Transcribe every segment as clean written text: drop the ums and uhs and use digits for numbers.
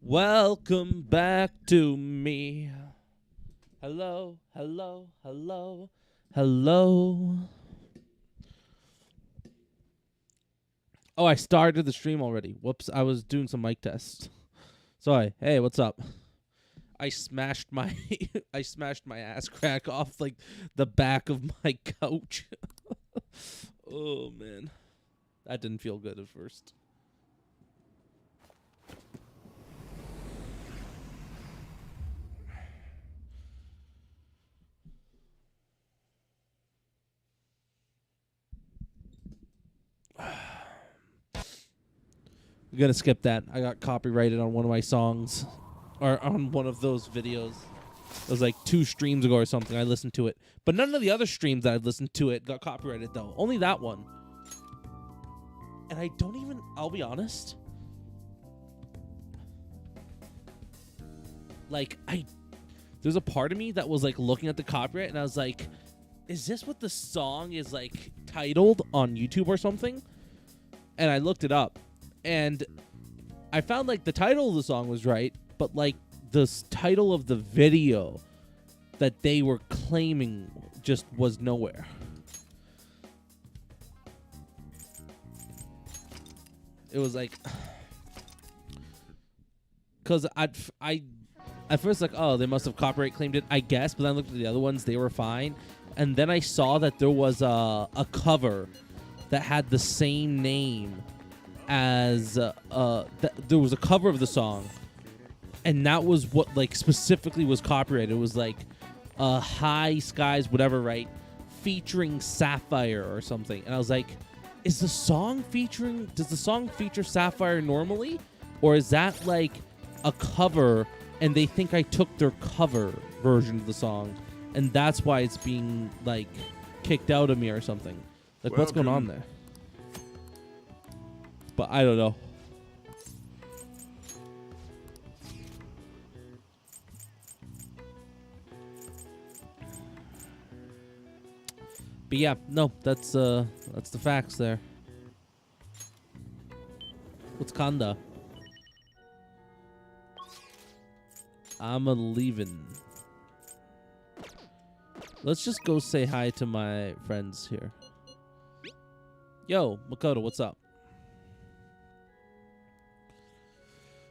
Welcome back to me. Hello, hello, hello, hello. Oh, I started the stream already. Whoops, I was doing some mic tests. Sorry. Hey, what's up? I smashed my I smashed my ass crack off like the back of my couch. Oh man. That didn't feel good at first. We're gonna skip that. I got copyrighted on one of my songs, or on one of those videos. It was like 2 streams ago or something. I listened to it, but none of the other streams that I've listened to it got copyrighted though. Only that one. And I don't even. I'll be honest. Like there's a part of me that was like looking at the copyright and I was like, is this what the song is like titled on YouTube or something? And I looked it up. And I found like the title of the song was right, but like the title of the video that they were claiming just was nowhere. It was like, because I at first like, oh, they must have copyright claimed it, I guess. But then I looked at the other ones, they were fine. And then I saw that there was a cover that had the same name as there was a cover of the song, and that was what like specifically was copyrighted. It was like High Skies whatever, right, featuring Sapphire or something. And I was like, does the song feature Sapphire normally, or is that like a cover and they think I took their cover version of the song and that's why it's being like kicked out of me or something? Like, what's going on there? But I don't know. But yeah, no, that's the facts there. What's Kanda? I'm a leaving. Let's just go say hi to my friends here. Yo, Makoto, what's up?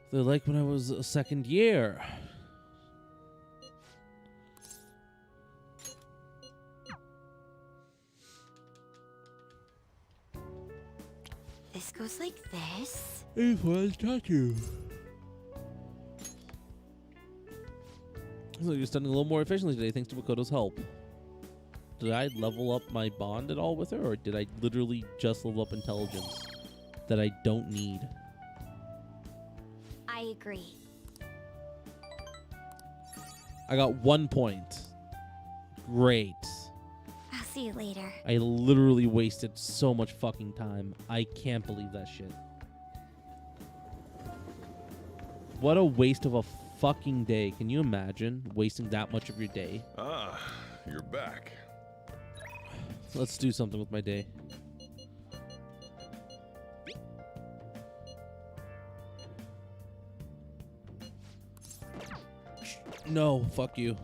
They're like when I was a second year. This goes like this. I just wanted to talk to you. So you're studying a little more efficiently today thanks to Makoto's help. Did I level up my bond at all with her, or did I literally just level up intelligence that I don't need? I agree. I got 1 point. Great. I'll see you later. I literally wasted so much fucking time. I can't believe that shit. What a waste of a fucking day. Can you imagine wasting that much of your day? Ah, you're back. Let's do something with my day. No, fuck you.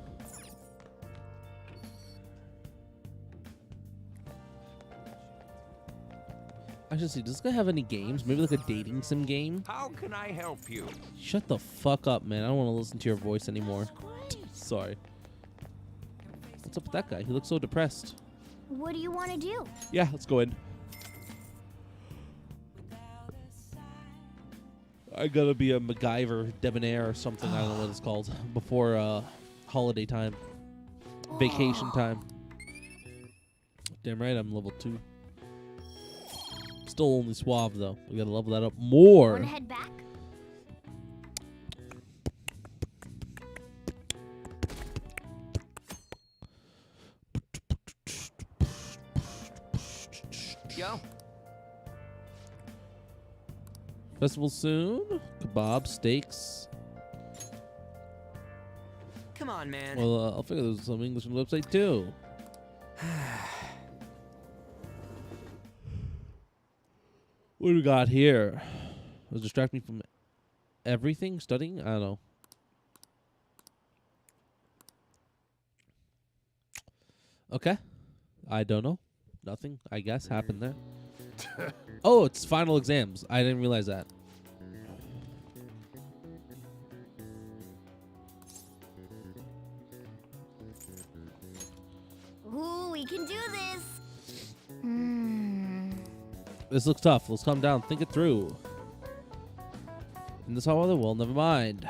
I should see, does this guy have any games? Maybe like a dating sim game? How can I help you? Shut the fuck up, man. I don't want to listen to your voice anymore. Sorry. What's up with that guy? He looks so depressed. What do you want to do? Yeah, let's go in. I gotta be a MacGyver, debonair, or something. I don't know what it's called. Before holiday time. Vacation time. Damn right, I'm level 2. Still only suave, though. We gotta level that up more. Want to head back? Yo. Festival soon. Kebab, steaks. Come on, man. Well, I'll figure there's some English on the website, too. What do we got here? Let's distract me from everything? Studying? I don't know. Okay. I don't know. Nothing, I guess, happened there. Oh, it's final exams. I didn't realize that. Ooh, we can do this. Hmm. This looks tough. Let's calm down. Think it through. In this hot weather? Well, never mind.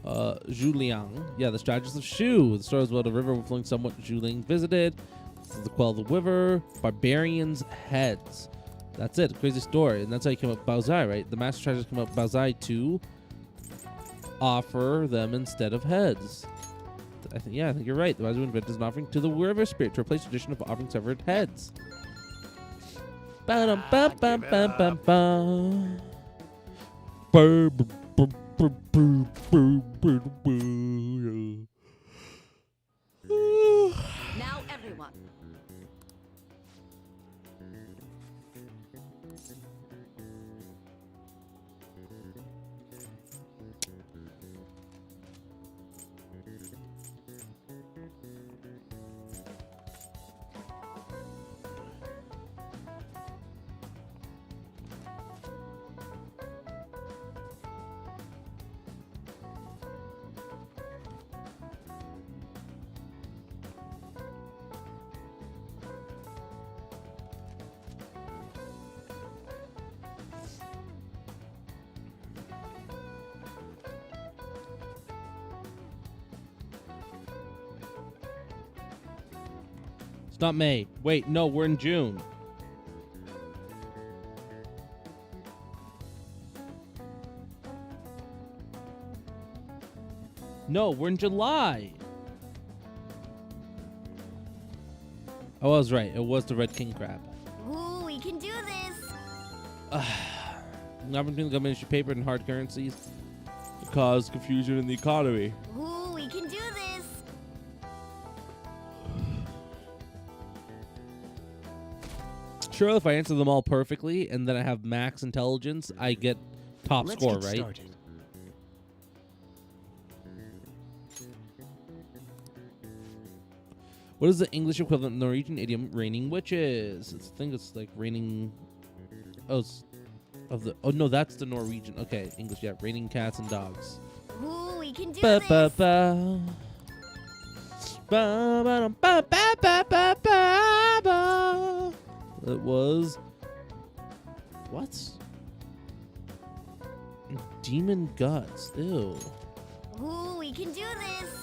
Zhuliang. Yeah, the strategist of Shu. The story is about a river flowing somewhat Zhuliang visited. This is the Quell of the River. Barbarians' heads. That's it. Crazy story. And that's how you came up with Baozai, right? The master strategist came up with Baozai to offer them instead of heads. I think you're right. The wise woman invented an offering to the river spirit to replace tradition of offering severed heads. Ba-dum-bum-bum-bum-bum-bum. Now everyone. It's not May. Wait, no, we're in June. No, we're in July. I was right. It was the red king crab. Ooh, we can do this. Not between the government issue paper and hard currencies cause confusion in the economy. Ooh, we can do this. Sure, if I answer them all perfectly and then I have max intelligence, I get top Let's score, get right? started. What is the English equivalent of Norwegian idiom "raining witches"? I think it's like raining. Oh, no, that's the Norwegian. Okay, English, yeah, raining cats and dogs. Ooh, we can do Ba this. ba ba. Ba ba dum, ba ba ba ba ba ba. It was what? Demon guts. Ew. Ooh, we can do this.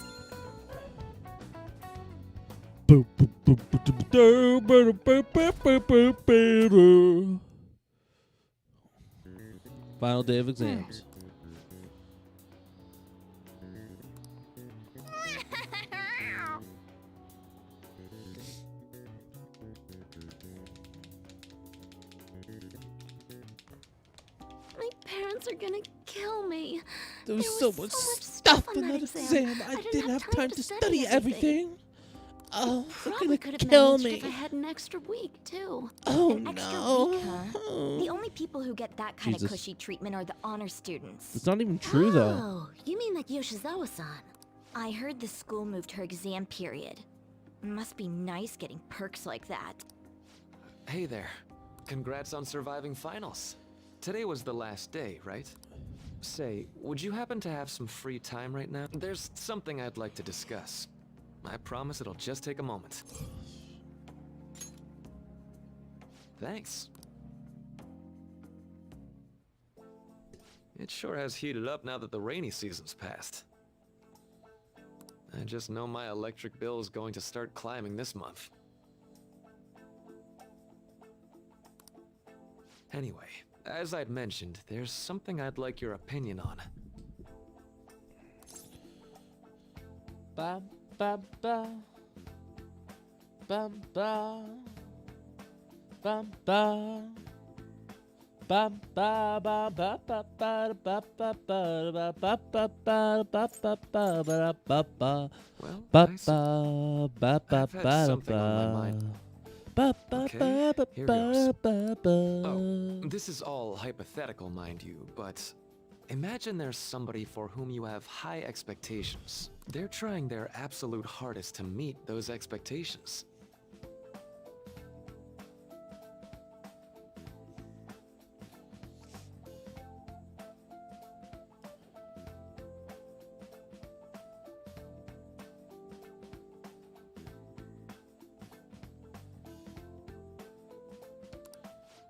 Final day of exams. My parents are gonna kill me. There was There so was much so much stuff stuff in on that that exam. exam. I I didn't have time to study everything. everything. Oh, they're Probably gonna could have kill managed me. if I had an extra week too. Oh An extra no. week, huh? The only people who get that kind Jesus. of cushy treatment are the honor students. It's not even true though. Oh, you mean like Yoshizawa-san? I heard the school moved her exam period. Must be nice getting perks like that. Hey there. Congrats on surviving finals. Today was the last day, right? Say, would you happen to have some free time right now? There's something I'd like to discuss. I promise it'll just take a moment. Thanks. It sure has heated up now that the rainy season's passed. I just know my electric bill is going to start climbing this month. Anyway, as I'd mentioned, there's something I'd like your opinion on. Ba ba ba. Ba ba. Ba ba. Ba ba ba ba ba ba ba ba ba ba ba ba ba ba ba ba ba ba. Well, Ba I s- ba ba ba I've had ba something on my ba. mind. Okay, here goes. Oh, this is all hypothetical, mind you, but imagine there's somebody for whom you have high expectations. They're trying their absolute hardest to meet those expectations.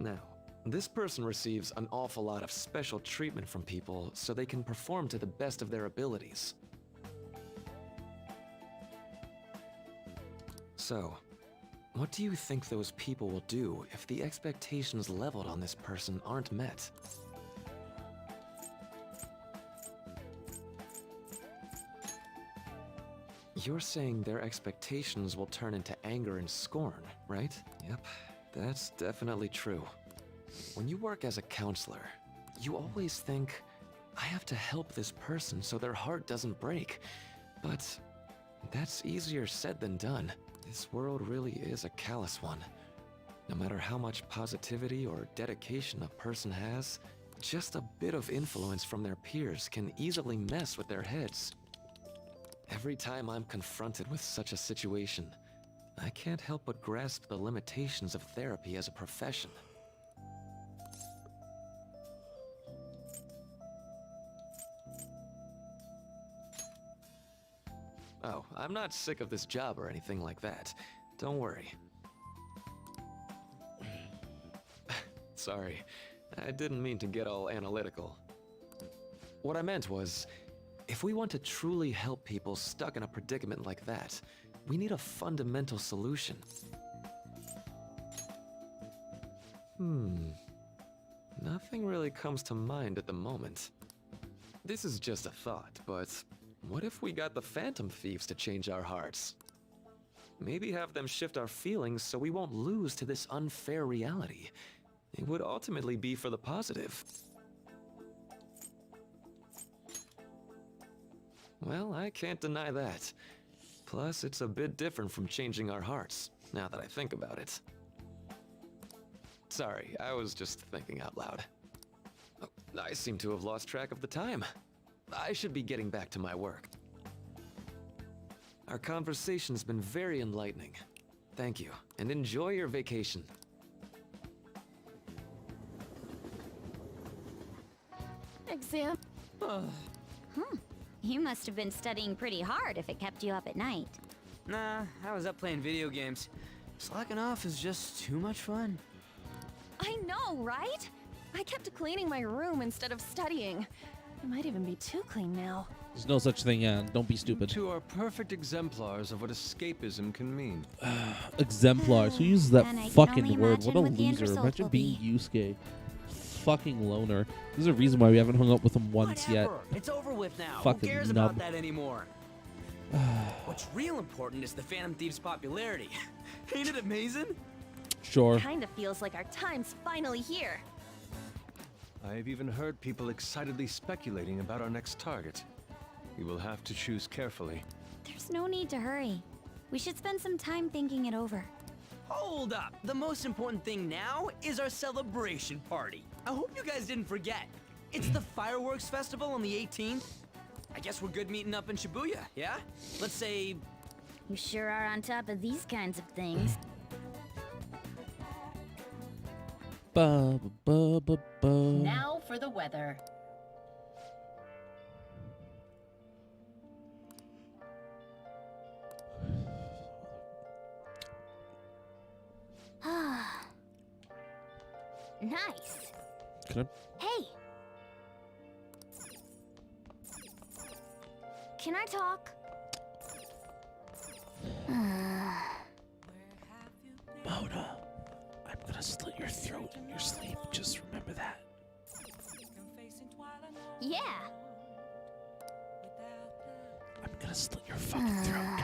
Now, this person receives an awful lot of special treatment from people so they can perform to the best of their abilities. So, what do you think those people will do if the expectations leveled on this person aren't met? You're saying their expectations will turn into anger and scorn, right? Yep, that's definitely true. When you work as a counselor, you always think, I have to help this person so their heart doesn't break. But that's easier said than done. This world really is a callous one. No matter how much positivity or dedication a person has, just a bit of influence from their peers can easily mess with their heads. Every time I'm confronted with such a situation, I can't help but grasp the limitations of therapy as a profession. Oh, I'm not sick of this job or anything like that. Don't worry. Sorry, I didn't mean to get all analytical. What I meant was, if we want to truly help people stuck in a predicament like that, we need a fundamental solution. Nothing really comes to mind at the moment. This is just a thought, but what if we got the Phantom Thieves to change our hearts? Maybe have them shift our feelings so we won't lose to this unfair reality. It would ultimately be for the positive. Well, I can't deny that. Plus, it's a bit different from changing our hearts, now that I think about it. Sorry, I was just thinking out loud. Oh, I seem to have lost track of the time. I should be getting back to my work. Our conversation's been very enlightening. Thank you, and enjoy your vacation. Exam. You must have been studying pretty hard if it kept you up at night. Nah, I was up playing video games. Slacking off is just too much fun. I know, right? I kept cleaning my room instead of studying. It might even be too clean now. There's no such thing, don't be stupid. Two are perfect exemplars of what escapism can mean. Exemplars. Who uses that And I can fucking only word? What a imagine what the end loser. result Imagine will being be. Yusuke. Fucking loner. There's a reason why we haven't hung up with him once yet. Whatever. It's over with now. Fucking Who cares nub. about that anymore? What's real important is the Phantom Thieves' popularity. Ain't it amazing? Sure. Kinda feels like our time's finally here. I've even heard people excitedly speculating about our next target. We will have to choose carefully. There's no need to hurry. We should spend some time thinking it over. Hold up. The most important thing now is our celebration party. I hope you guys didn't forget. It's the fireworks festival on the 18th. I guess we're good meeting up in Shibuya, yeah? Let's say... You sure are on top of these kinds of things. Ba, ba, ba, ba. Now for the weather. Nice. Can Hey. Can I talk? Mona, I'm gonna slit your throat in your sleep. Just remember that. Yeah. I'm gonna slit your fucking throat.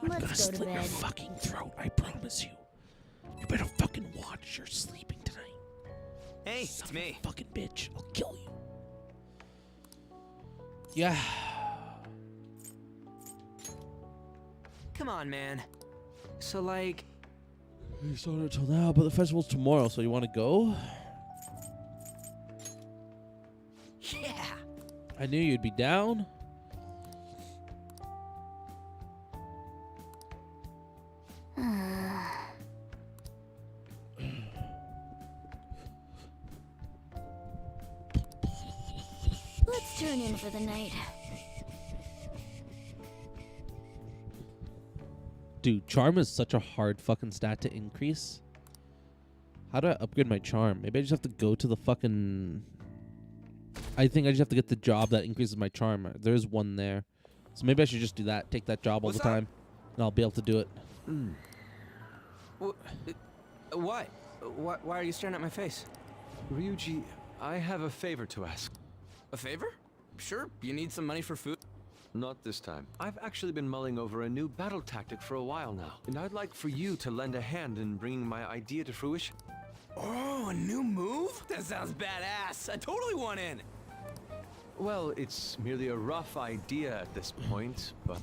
I'm gonna Let's go to slit your bed. fucking throat. I promise you. You better fucking watch your sleeping tonight. Hey, Son it's of me. a fucking bitch. I'll kill you. Yeah. Come on, man. So, like, You started until now, but the festival's tomorrow, so you want to go? Yeah. I knew you'd be down. Let's turn in for the night. Dude, charm is such a hard fucking stat to increase. How do I upgrade my charm? Maybe I just have to go to the fucking... I think I just have to get the job that increases my charm. There's one there. So maybe I should just do that. Take that job all What's the time. And I'll be able to do it. What? Why are you staring at my face? Ryuji, I have a favor to ask. A favor? Sure, you need some money for food? Not this time. I've actually been mulling over a new battle tactic for a while now, and I'd like for you to lend a hand in bringing my idea to fruition. Oh, a new move? That sounds badass. I totally want in. Well, it's merely a rough idea at this point, but...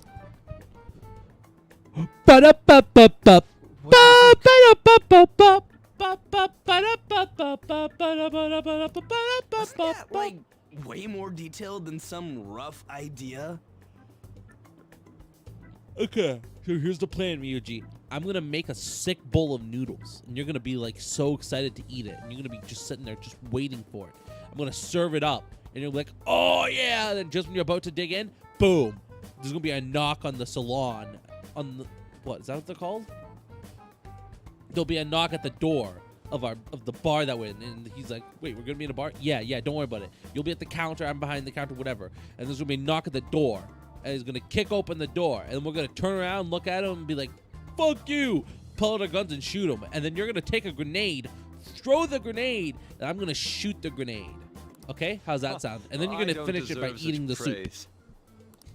Ba-da-ba-ba-ba. Ba-ba-da-ba-ba-ba. Isn't that, like, way more detailed than some rough idea? Okay, so here's the plan, Ryuji. I'm gonna make a sick bowl of noodles, and you're gonna be like so excited to eat it, and you're gonna be just sitting there just waiting for it. I'm gonna serve it up, and you're like, oh yeah, and then just when you're about to dig in, boom, there's gonna be a knock on the salon, on the, what, is that what they're called? There'll be a knock at the door of the bar that we're in, and he's like, wait, we're gonna be in a bar? Yeah, don't worry about it. You'll be at the counter, I'm behind the counter, whatever, and there's gonna be a knock at the door, and he's gonna kick open the door, and we're gonna turn around, look at him, and be like, fuck you, pull out our guns and shoot him, and then you're gonna take a grenade, throw the grenade, and I'm gonna shoot the grenade. Okay, how's that sound? And then you're gonna finish it by eating the soup.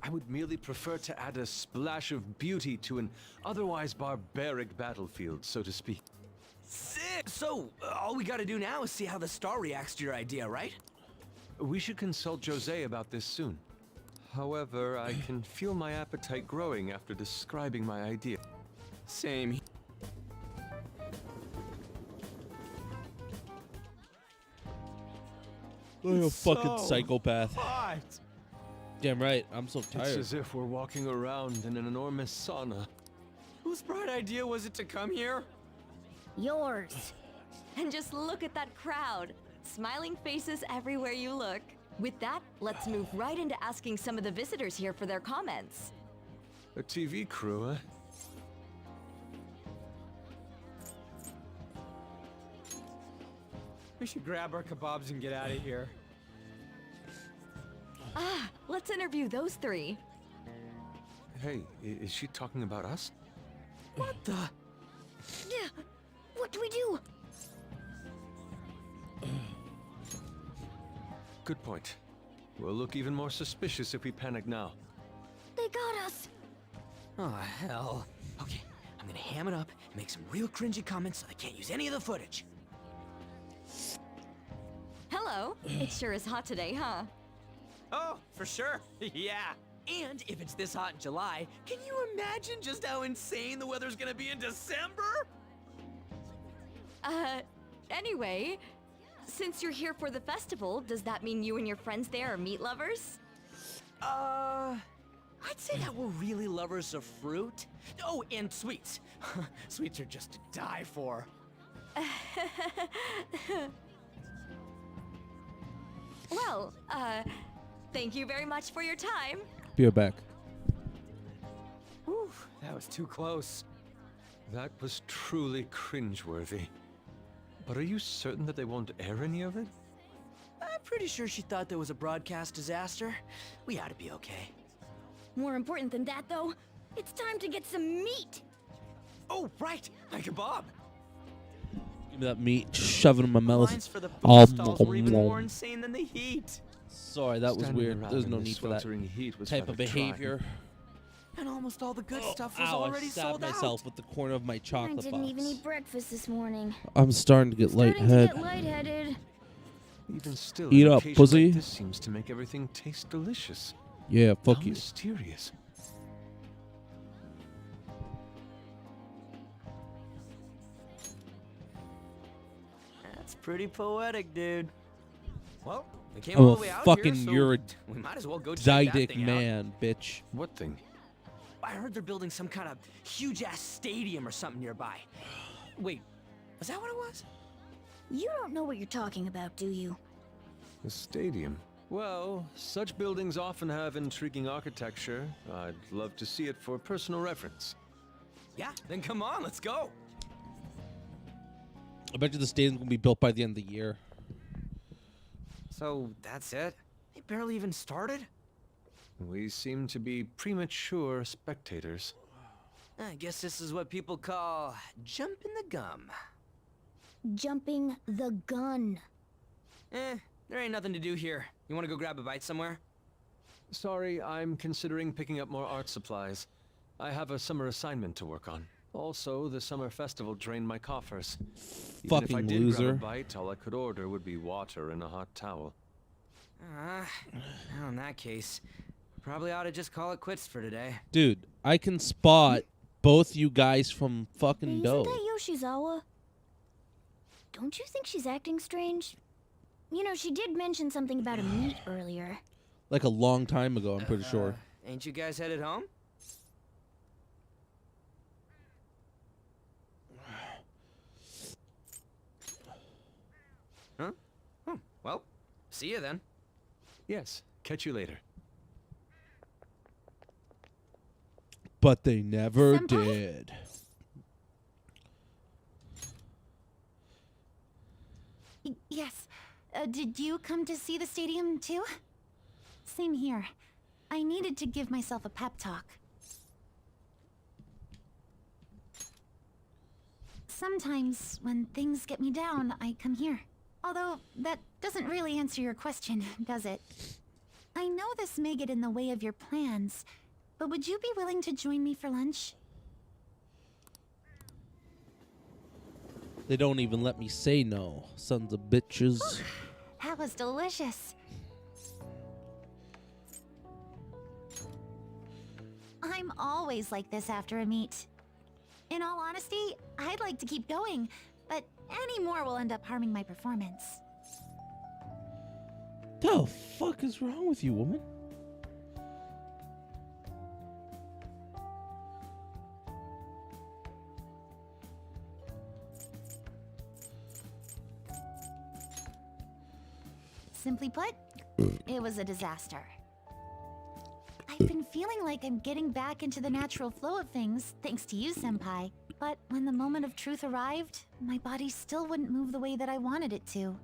I would merely prefer to add a splash of beauty to an otherwise barbaric battlefield, so to speak. Sick! So, all we gotta do now is see how the star reacts to your idea, right? We should consult Jose about this soon. However, I can feel my appetite growing after describing my idea. Same. Like a fucking psychopath. Hot. Damn right, I'm so It's tired. as if we're walking around in an enormous sauna. Whose bright idea was it to come here? Yours. And just look at that crowd. Smiling faces everywhere you look. With that, let's move right into asking some of the visitors here for their comments. A TV crew, huh? We should grab our kebabs and get out of here. Let's interview those three. Hey, is she talking about us? What the? Yeah, what do we do? Good point. We'll look even more suspicious if we panic now. They got us. Oh, hell. Okay, I'm gonna ham it up and make some real cringy comments so I can't use any of the footage. Hello. It sure is hot today, huh? Oh, for sure. Yeah. And if it's this hot in July, can you imagine just how insane the weather's gonna be in December? Anyway, since you're here for the festival, does that mean you and your friends there are meat lovers? I'd say that we're really lovers of fruit. Oh, and sweets. Sweets are just to die for. Well, thank you very much for your time. Be right back. Whew, that was too close. That was truly cringeworthy. But are you certain that they won't air any of it? I'm pretty sure she thought there was a broadcast disaster. We ought to be okay. More important than that, though, it's time to get some meat. Oh, right, my kebab. Give me that meat, shove it in my mouth. Lines for the Oh, food stalls were even more insane than the heat. Sorry, that was Standing weird. around There's in no the need for that sweltering heat was type of rather trying. behavior. And almost all the good stuff was Ow, already I stabbed sold myself out. with the corner of my chocolate box. breakfast this morning. I'm starting to get lightheaded. lightheaded. Even still, Eat an up, occasion pussy. Like this seems to make everything taste delicious. Yeah, fuck How you. mysterious. Pretty poetic, dude. Well, we came I'm all a the way out fucking here, so you're a we might as well go check that Didic thing out. man, bitch. What thing? I heard they're building some kind of huge-ass stadium or something nearby. Wait, was that what it was? You don't know what you're talking about, do you? A stadium. Well, such buildings often have intriguing architecture. I'd love to see it for personal reference. Yeah, then come on, let's go. I bet you the stadium's gonna be built by the end of the year. So, that's it? They barely even started? We seem to be premature spectators. I guess this is what people call jumping the gum. Jumping the gun. There ain't nothing to do here. You wanna go grab a bite somewhere? Sorry, I'm considering picking up more art supplies. I have a summer assignment to work on. Also, the summer festival drained my coffers. Even if I Fucking did loser. grab a bite, all I could order would be water and a hot towel. Well, in that case, probably ought to just call it quits for today. Dude, I can spot both you guys from fucking Isn't dough. that Yoshizawa? Don't you think she's acting strange? You know, she did mention something about a meet earlier. Like a long time ago, I'm pretty sure. Ain't you guys headed home? Huh? Well, see you then. Yes, catch you later. But they never Senpai? did. Yes. Did you come to see the stadium too? Same here. I needed to give myself a pep talk. Sometimes, when things get me down, I come here. Although, that doesn't really answer your question, does it? I know this may get in the way of your plans, but would you be willing to join me for lunch? They don't even let me say no, sons of bitches. That was delicious. I'm always like this after a meet. In all honesty, I'd like to keep going, but any more will end up harming my performance. The fuck is wrong with you, woman? Simply put, it was a disaster. I've been feeling like I'm getting back into the natural flow of things, thanks to you, Senpai. But when the moment of truth arrived, my body still wouldn't move the way that I wanted it to.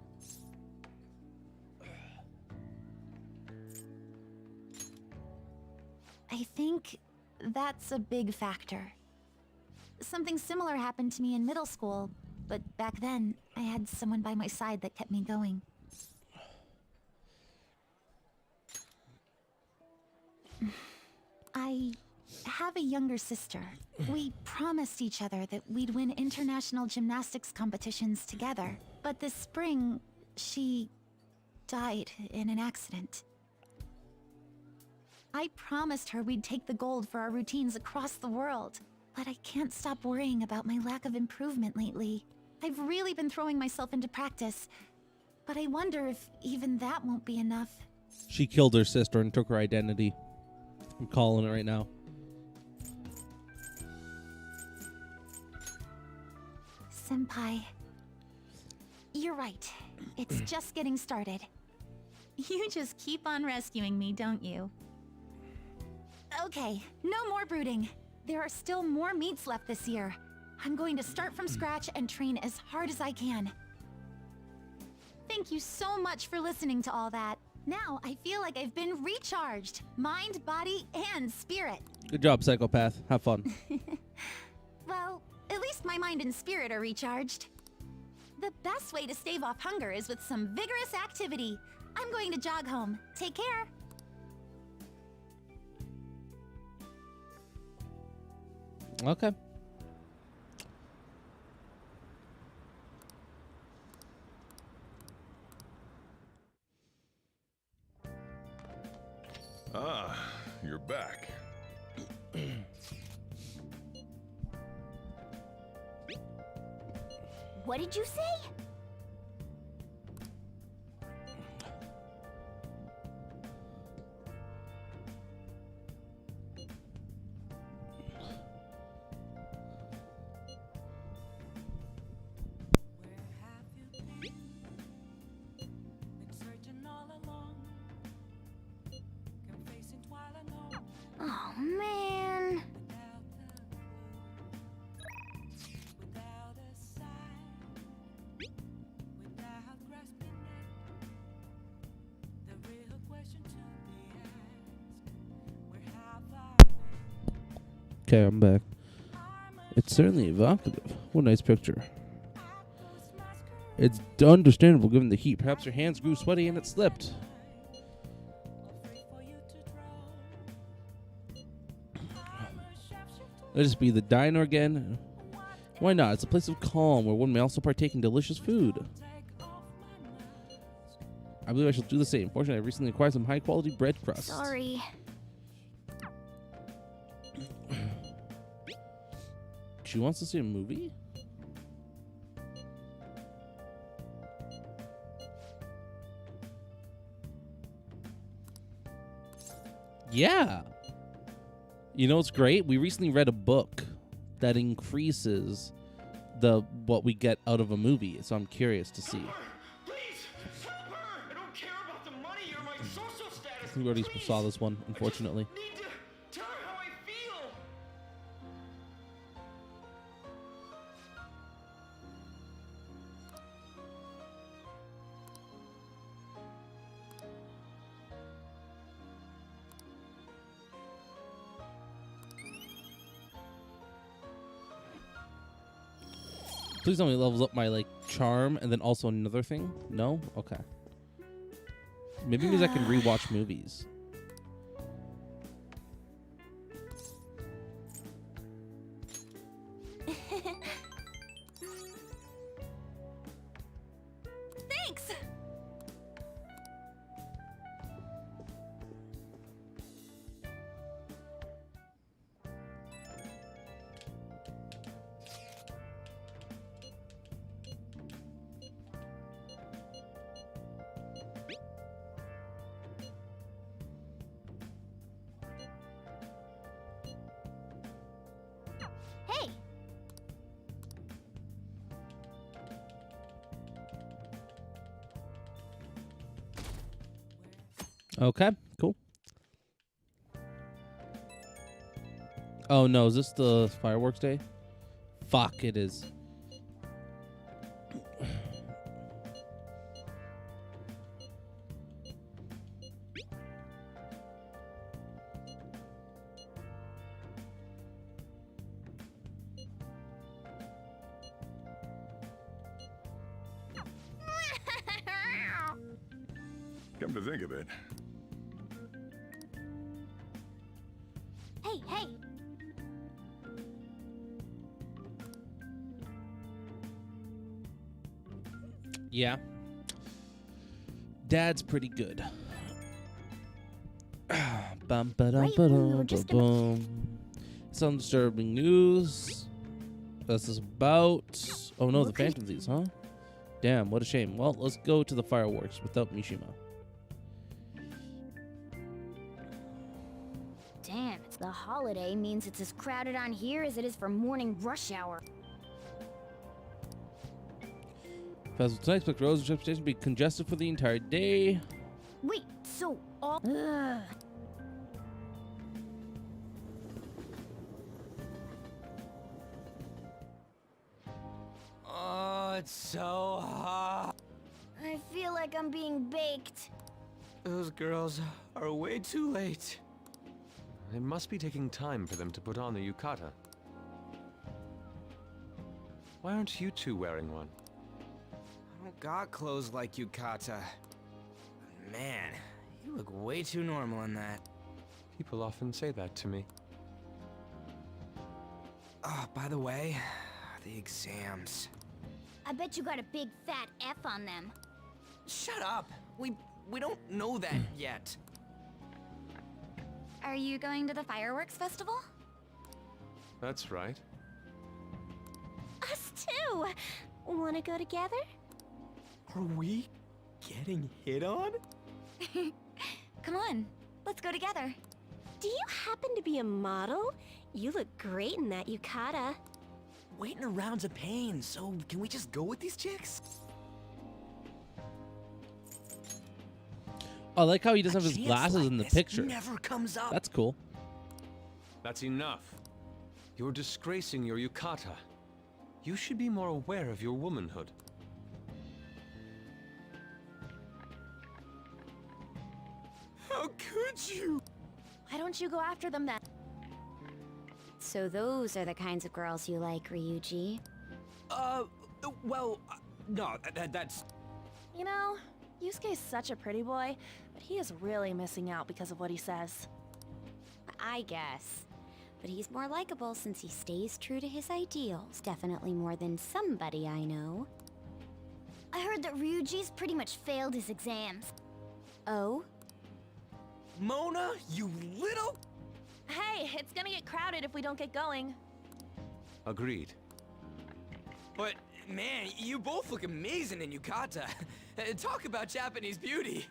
I think that's a big factor. Something similar happened to me in middle school, but back then, I had someone by my side that kept me going. I have a younger sister. We promised each other that we'd win international gymnastics competitions together. But this spring, she died in an accident. I promised her we'd take the gold for our routines across the world. But I can't stop worrying about my lack of improvement lately. I've really been throwing myself into practice. But I wonder if even that won't be enough. She killed her sister and took her identity. I'm calling it right now. Senpai, you're right. It's just getting started. You just keep on rescuing me, don't you? Okay, no more brooding. There are still more meets left this year. I'm going to start from scratch and train as hard as I can. Thank you so much for listening to all that. Now I feel like I've been recharged. Mind, body, and spirit. Good job, psychopath. Have fun. Well, at least my mind and spirit are recharged. The best way to stave off hunger is with some vigorous activity. I'm going to jog home. Take care. Okay. Ah, you're back. What did you say? Okay, I'm back. It's certainly evocative. What a nice picture. It's understandable given the heat. Perhaps her hands grew sweaty and it slipped. Let us be the diner again. Why not? It's a place of calm where one may also partake in delicious food. I believe I shall do the same. Fortunately, I recently acquired some high-quality bread crust. Sorry. She wants to see a movie? Yeah. You know what's great? We recently read a book that increases what we get out of a movie. So I'm curious to see. Please, help her! I don't care about the money or my social status. We already saw this one, unfortunately. Need to tell her how I feel. Please tell me it levels up my charm and then also another thing. No? Okay. Maybe because I can rewatch movies. Thanks! Hey! Okay, cool. Oh no, is this the fireworks day? Fuck, it is. Come to think of it, Hey, hey! Yeah. Dad's pretty good. Bum, ba, dum, Right, ba, we dum, were just ba, bum. Some disturbing news. This is about... Oh no, the Look at- Phantom Thieves, huh? Damn, what a shame. Well, let's go to the fireworks without Mishima. Damn, it's the holiday means it's as crowded on here as it is for morning rush hour. Festival tonight, expect roads and transportation to be congested for the entire day. Wait, so all... Ugh. Oh, it's so hot. I feel like I'm being baked. Those girls are way too late. It must be taking time for them to put on the yukata. Why aren't you two wearing one? I don't got clothes like Yukata. Man, you look way too normal in that. People often say that to me. Oh, by the way, the exams. I bet you got a big fat F on them. Shut up! We don't know that yet. Are you going to the fireworks festival? That's right. Us too! Wanna go together? Are we getting hit on? Come on, let's go together. Do you happen to be a model? You look great in that yukata. Waiting around's a pain, so can we just go with these chicks? I like how he doesn't A have his chance glasses like in the this picture. never comes up. That's cool. That's enough. You're disgracing your yukata. You should be more aware of your womanhood. How could you? Why don't you go after them then? So those are the kinds of girls you like, Ryuji. Well, no, that's... You know, Yusuke's such a pretty boy, but he is really missing out because of what he says. I guess. But he's more likable since he stays true to his ideals. Definitely more than somebody I know. I heard that Ryuji's pretty much failed his exams. Oh? Mona, you little... Hey, it's gonna get crowded if we don't get going. Agreed. But, man, you both look amazing in yukata. Talk about Japanese beauty.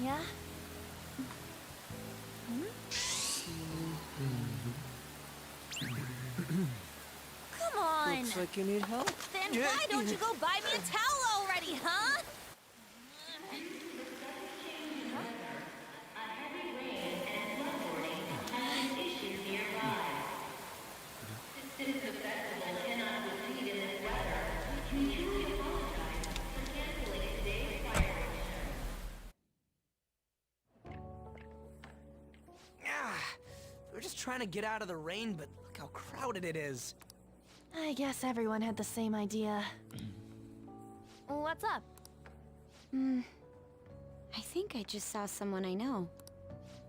Yeah? Come on! Looks like you need help. Then why don't you go buy me a towel already, huh? We're just trying to get out of the rain, but look how crowded it is. I guess everyone had the same idea. What's up? I think I just saw someone I know.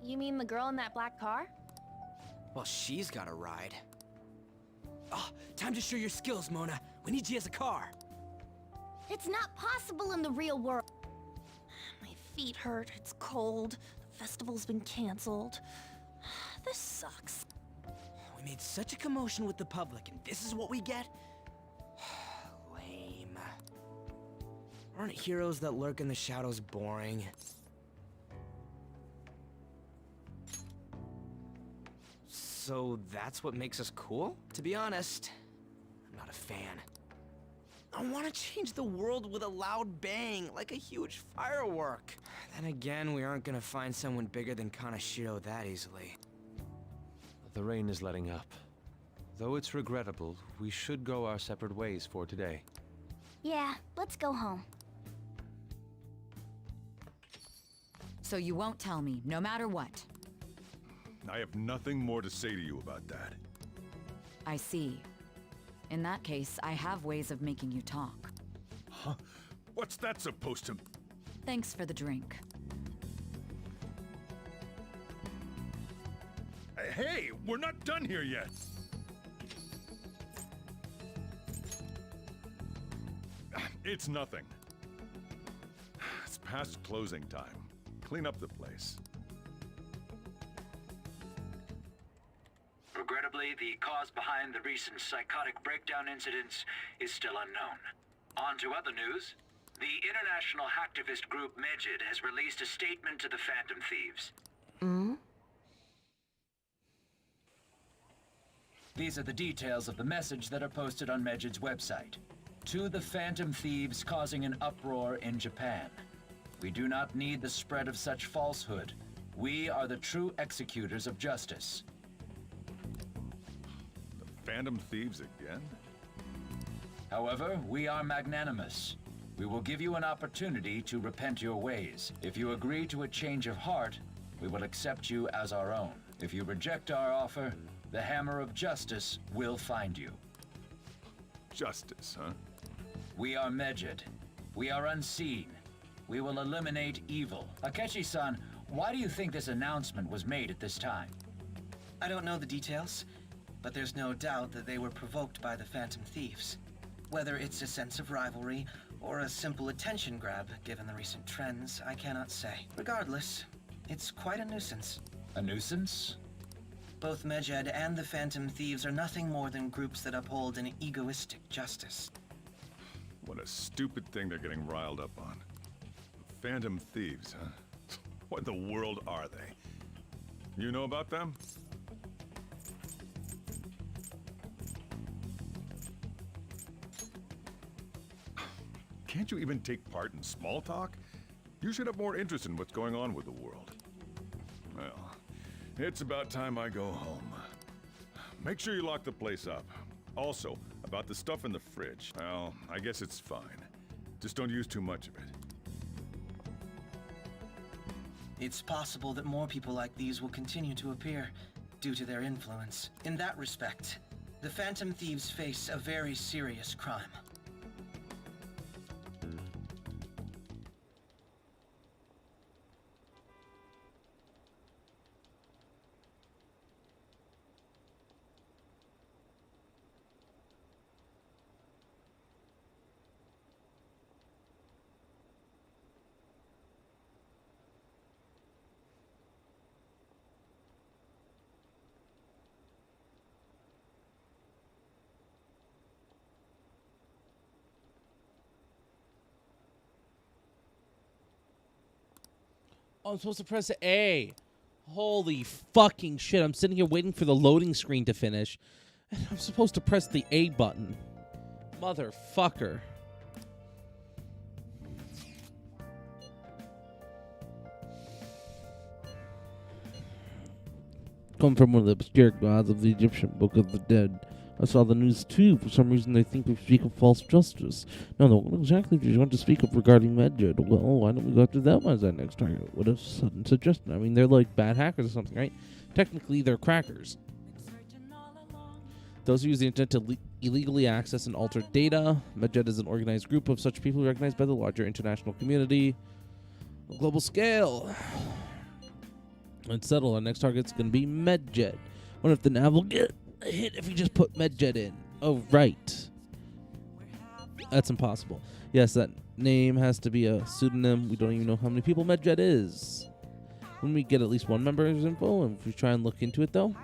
You mean the girl in that black car? Well, she's got a ride. Oh, time to show your skills, Mona. We need you as a car. It's not possible in the real world. My feet hurt, it's cold, the festival's been canceled. This sucks. We made such a commotion with the public, and this is what we get? Lame. Aren't heroes that lurk in the shadows boring? So that's what makes us cool? To be honest, I'm not a fan. I want to change the world with a loud bang, like a huge firework. Then again, we aren't gonna find someone bigger than Kanashiro that easily. The rain is letting up. Though it's regrettable, we should go our separate ways for today. Yeah, let's go home. So you won't tell me, no matter what. I have nothing more to say to you about that. I see. In that case, I have ways of making you talk. Huh? What's that supposed to... Thanks for the drink. Hey, we're not done here yet. It's nothing. It's past closing time. Clean up the place. Regrettably, the cause behind the recent psychotic breakdown incidents is still unknown. On to other news. The international hacktivist group MedJed has released a statement to the Phantom Thieves. These are the details of the message that are posted on MedJed's website. To the Phantom Thieves causing an uproar in Japan. We do not need the spread of such falsehood. We are the true executors of justice. The Phantom Thieves again? However, we are magnanimous. We will give you an opportunity to repent your ways. If you agree to a change of heart, we will accept you as our own. If you reject our offer, the hammer of justice will find you. Justice, huh? We are MedJed. We are unseen. We will eliminate evil. Akechi-san, why do you think this announcement was made at this time? I don't know the details, but there's no doubt that they were provoked by the Phantom Thieves. Whether it's a sense of rivalry or a simple attention grab, given the recent trends, I cannot say. Regardless, it's quite a nuisance. A nuisance? Both MedJed and the Phantom Thieves are nothing more than groups that uphold an egoistic justice. What a stupid thing they're getting riled up on. Phantom Thieves, huh? What in the world are they? You know about them? Can't you even take part in small talk? You should have more interest in what's going on with the world. Well, it's about time I go home. Make sure you lock the place up. Also, about the stuff in the fridge. Well, I guess it's fine. Just don't use too much of it. It's possible that more people like these will continue to appear due to their influence. In that respect, the Phantom Thieves face a very serious crime. Oh, I'm supposed to press A. Holy fucking shit. I'm sitting here waiting for the loading screen to finish. And I'm supposed to press the A button. Motherfucker. Come from one of the obscure gods of the Egyptian Book of the Dead. I saw the news too. For some reason, they think we speak of false justice. No, what exactly do you want to speak of regarding MedJed? Well, why don't we go after them as our next target? What a sudden suggestion. I mean, they're like bad hackers or something, right? Technically, they're crackers. Those who use the internet to illegally access and alter data. MedJed is an organized group of such people recognized by the larger international community. On a global scale. Let's settle. Our next target's going to be MedJed. Wonder if the nav will get a hit if we just put MedJed in. Oh, right. That's impossible. Yes, that name has to be a pseudonym. We don't even know how many people MedJed is. When we get at least one member's info, and if we try and look into it, though,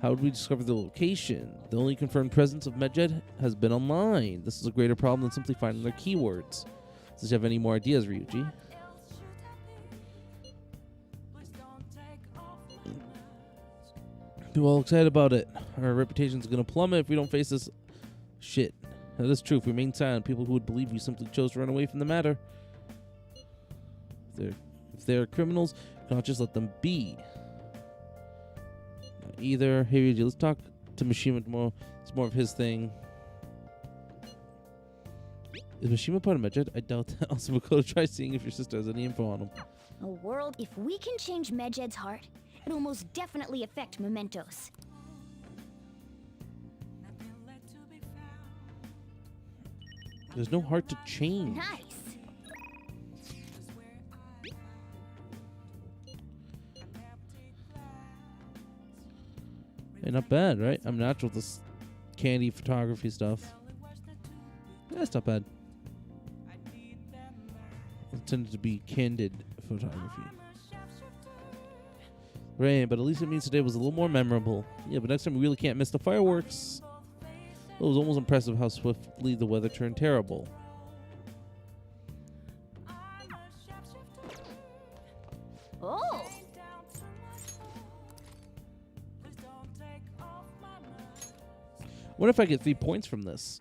how would we discover the location? The only confirmed presence of MedJed has been online. This is a greater problem than simply finding their keywords. Does you have any more ideas, Ryuji? People all excited about it. Our reputation's gonna plummet if we don't face this shit. That is true. If we remain silent, people who would believe we simply chose to run away from the matter. If they're criminals, you cannot just let them be. Not either. Hey, Ryuji, let's talk to Mishima tomorrow. It's more of his thing. Is Mishima part of MedJed? I doubt that. Also, we'll go try seeing if your sister has any info on him. A world, if we can change MedJed's heart, it'll most definitely affect Mementos. There's no heart to change. Nice. Hey, not bad, right? I'm natural with this candy photography stuff. Yeah, it's not bad. It tended to be candid photography. Right, but at least it means today was a little more memorable. Yeah, but next time we really can't miss the fireworks. It was almost impressive how swiftly the weather turned terrible. Oh! What if I get 3 points from this?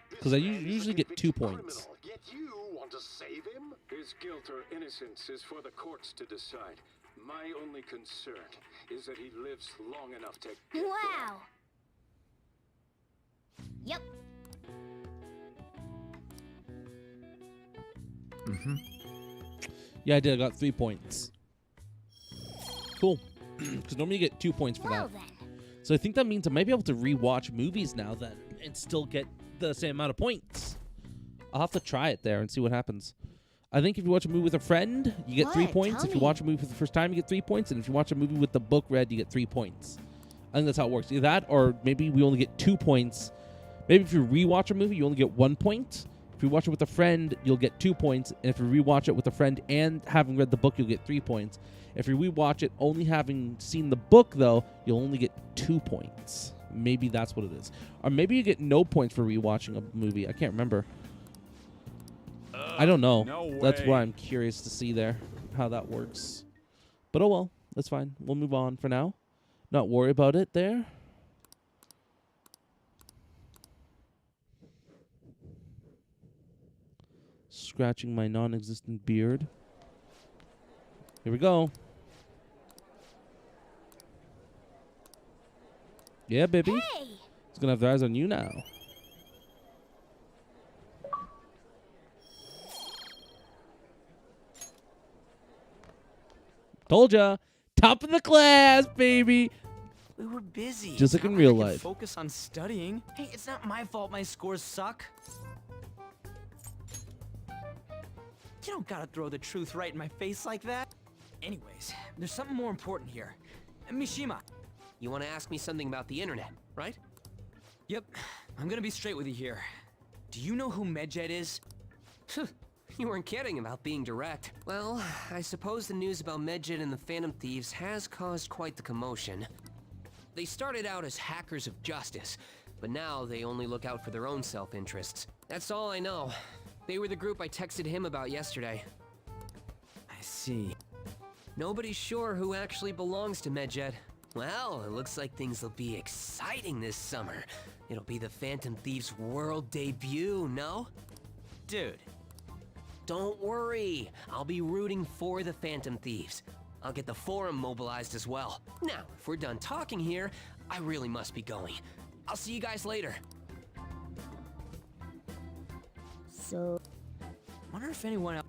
Because I usually get 2 points. Yet you want to save him? His guilt or innocence is for the courts to decide. My only concern is that he lives long enough to get Wow! Yep. Yeah, I did. I got 3 points. Cool. Because normally you get 2 points for that. Then. So I think that means I might be able to rewatch movies now then and still get the same amount of points. I'll have to try it there and see what happens. I think if you watch a movie with a friend, you get 3 points. If you watch a movie for the first time, you get 3 points. And if you watch a movie with the book read, you get 3 points. I think that's how it works. Either that or maybe we only get 2 points. Maybe if you rewatch a movie, you only get 1 point. If you watch it with a friend, you'll get 2 points. And if you rewatch it with a friend and having read the book, you'll get 3 points. If you rewatch it only having seen the book, though, you'll only get 2 points. Maybe that's what it is. Or maybe you get no points for rewatching a movie. I can't remember. I don't know. No That's way. why I'm curious to see there how that works. But oh well, that's fine. We'll move on for now. Not worry about it there. Scratching my non-existent beard. Here we go. Yeah, baby. Hey! It's gonna have their eyes on you now. Told ya. Top of the class, baby. We were busy. Just like It's in not real I can life. Focus on studying. Hey, it's not my fault my scores suck. You don't gotta throw the truth right in my face like that. Anyways, there's something more important here. Mishima. You want to ask me something about the internet, right? Yep, I'm gonna be straight with you here. Do you know who MedJed is? You weren't kidding about being direct. Well, I suppose the news about MedJed and the Phantom Thieves has caused quite the commotion. They started out as hackers of justice, but now they only look out for their own self-interests. That's all I know. They were the group I texted him about yesterday. I see. Nobody's sure who actually belongs to MedJed. Well, it looks like things will be exciting this summer. It'll be the Phantom Thieves' world debut, no? Dude. Don't worry. I'll be rooting for the Phantom Thieves. I'll get the forum mobilized as well. Now, if we're done talking here, I really must be going. I'll see you guys later. So... Wonder if anyone else...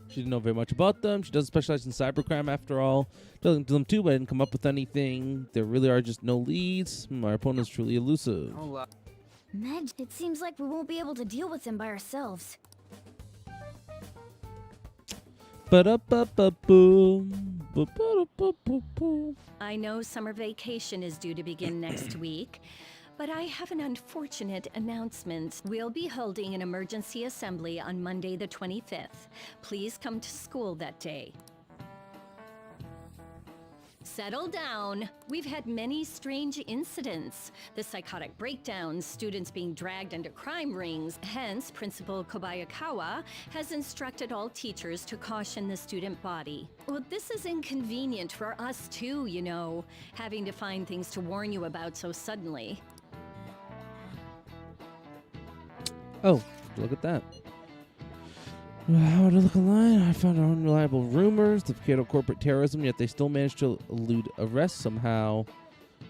She didn't know very much about them. She doesn't specialize in cybercrime after all. Doesn't do them too, but I didn't come up with anything. There really are just no leads. Our opponent's truly elusive. Med, it seems like we won't be able to deal with him by ourselves. Ba-da-ba-ba-boom. Ba-ba-da-ba-ba-boom. I know summer vacation is due to begin next week, but I have an unfortunate announcement. We'll be holding an emergency assembly on Monday the 25th. Please come to school that day. Settle down. We've had many strange incidents. The psychotic breakdowns, students being dragged into crime rings. Hence, Principal Kobayakawa has instructed all teachers to caution the student body. Well, this is inconvenient for us too, you know, having to find things to warn you about so suddenly. Oh, look at that. How to look online? I found unreliable rumors of Kato corporate terrorism, yet they still managed to elude arrest somehow.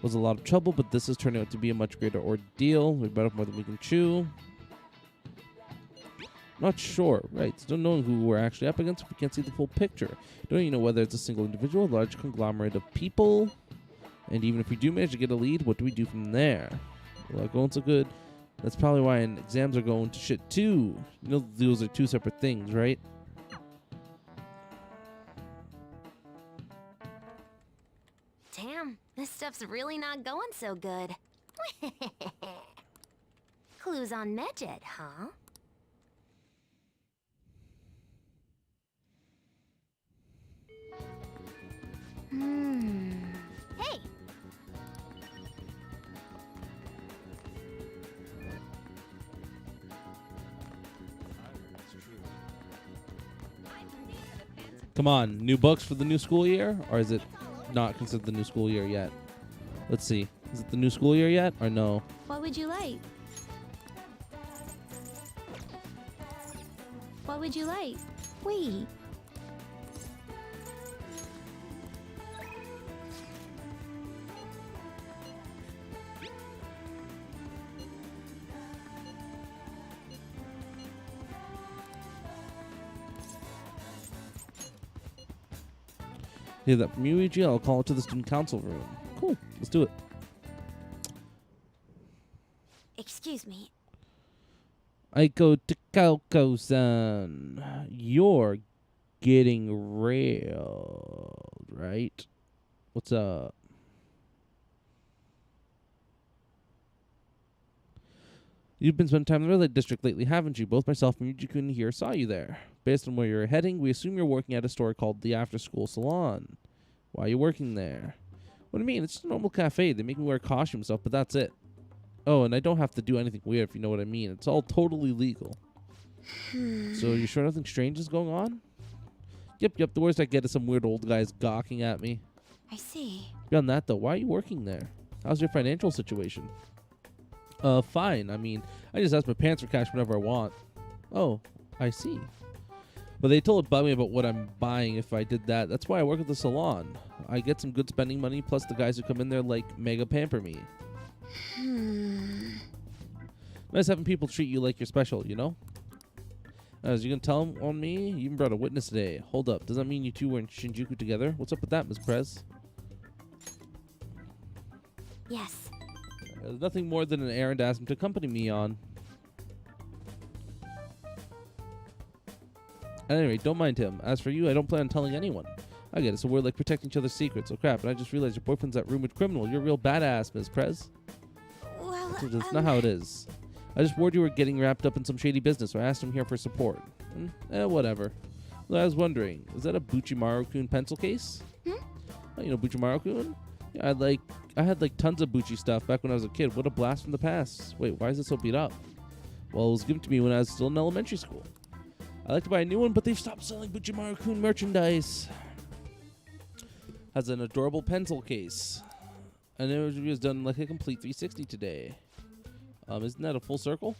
Was a lot of trouble, but this is turning out to be a much greater ordeal. We bite off more than we can chew. Not sure, right? Still knowing who we're actually up against if we can't see the full picture. Don't even know whether it's a single individual, a large conglomerate of people. And even if we do manage to get a lead, what do we do from there? Well, going so good. That's probably why exams are going to shit too. You know, those are two separate things, right? Damn, this stuff's really not going so good. Clues on MedJed, huh? Hey! Come on, new books for the new school year? Or is it not considered the new school year yet? Let's see. Is it the new school year yet or no? What would you like? What would you like? Wait. Hear that from you, EG? I'll call it to the student council room. Cool. Let's do it. Excuse me. Aiko Takako-san. You're getting railed, right? What's up? You've been spending time in the red light district lately, haven't you? Both myself and Yuji-kun here saw you there. Based on where you're heading, we assume you're working at a store called the After School Salon. Why are you working there? What do you mean? It's just a normal cafe. They make me wear a costume and stuff, but that's it. Oh, and I don't have to do anything weird, if you know what I mean. It's all totally legal. So you sure nothing strange is going on? Yep. The worst I get is some weird old guys gawking at me. I see. Beyond that, though, why are you working there? How's your financial situation? Fine. I mean, I just ask my parents for cash whenever I want. Oh, I see. But they totally bug me about what I'm buying if I did that. That's why I work at the salon. I get some good spending money, plus the guys who come in there like mega pamper me. Nice having people treat you like you're special, you know? As you can tell them on me, you even brought a witness today. Hold up, does that mean you two were in Shinjuku together? What's up with that, Ms. Prez? Yes. There's nothing more than an errand to ask him to accompany me on. At any rate, don't mind him. As for you, I don't plan on telling anyone. I get it, so we're like protecting each other's secrets. Oh crap, and I just realized your boyfriend's that rumored criminal. You're a real badass, Ms. Prez. Well, That's not how it is. I just worried you were getting wrapped up in some shady business, so I asked him here for support. Whatever. Well, I was wondering, is that a Buchimaru-kun pencil case? Oh, you know Buchimaru-kun? Yeah, I had like tons of Buchi stuff back when I was a kid. What a blast from the past. Wait, why is it so beat up? Well, it was given to me when I was still in elementary school. I'd like to buy a new one, but they've stopped selling Buchimaru-kun merchandise. Has an adorable pencil case. And it was done like a complete 360 today. Isn't that a full circle?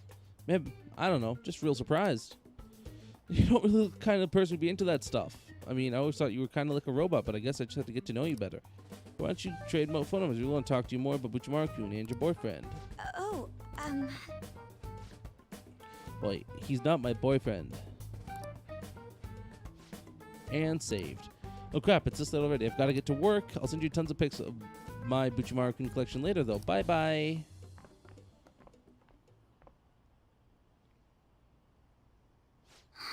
Man, I don't know. Just real surprised. You don't really the kind of person to be into that stuff. I mean, I always thought you were kind of like a robot, but I guess I just have to get to know you better. Why don't you trade more phone numbers? We want to talk to you more about Buchimaru-kun and your boyfriend. Wait, he's not my boyfriend. And saved. Oh crap, it's this late already. I've got to get to work. I'll send you tons of pics of my Buchimaru-kun collection later, though. Bye-bye.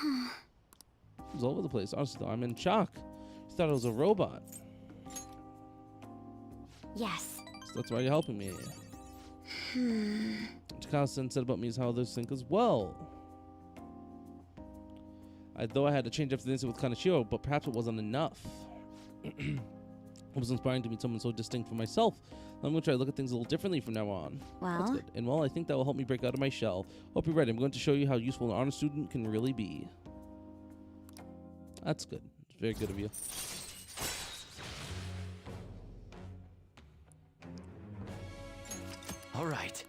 It was all over the place. Honestly, though, I'm in shock. I thought it was a robot. Yes. So that's why you're helping me. Takasa said about me is how others think as well. Though I had to change after the incident with Kaneshiro, but perhaps it wasn't enough. It was inspiring to meet someone so distinct from myself. I'm going to try to look at things a little differently from now on. Well? That's good. And I think that will help me break out of my shell. Hope you're ready. I'm going to show you how useful an honor student can really be. That's good. It's very good of you. All right.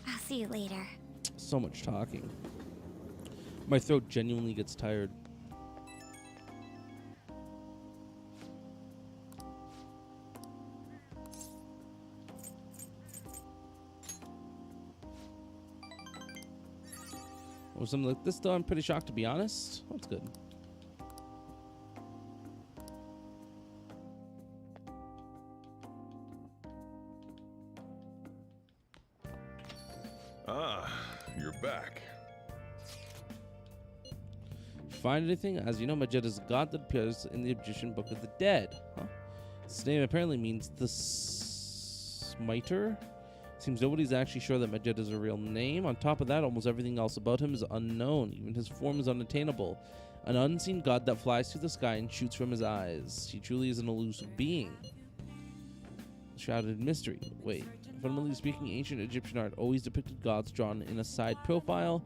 I'll see you later. So much talking. My throat genuinely gets tired. Or something like this, though, I'm pretty shocked, to be honest. That's good. Ah, you're back. Find anything? As you know, MedJed is a god that appears in the Egyptian Book of the Dead. Huh? Its name apparently means the Smiter. Seems nobody's actually sure that MedJed is a real name. On top of that, almost everything else about him is unknown. Even his form is unattainable. An unseen god that flies through the sky and shoots from his eyes. He truly is an elusive being. Shrouded in mystery. Wait. Fundamentally speaking, ancient Egyptian art always depicted gods drawn in a side profile.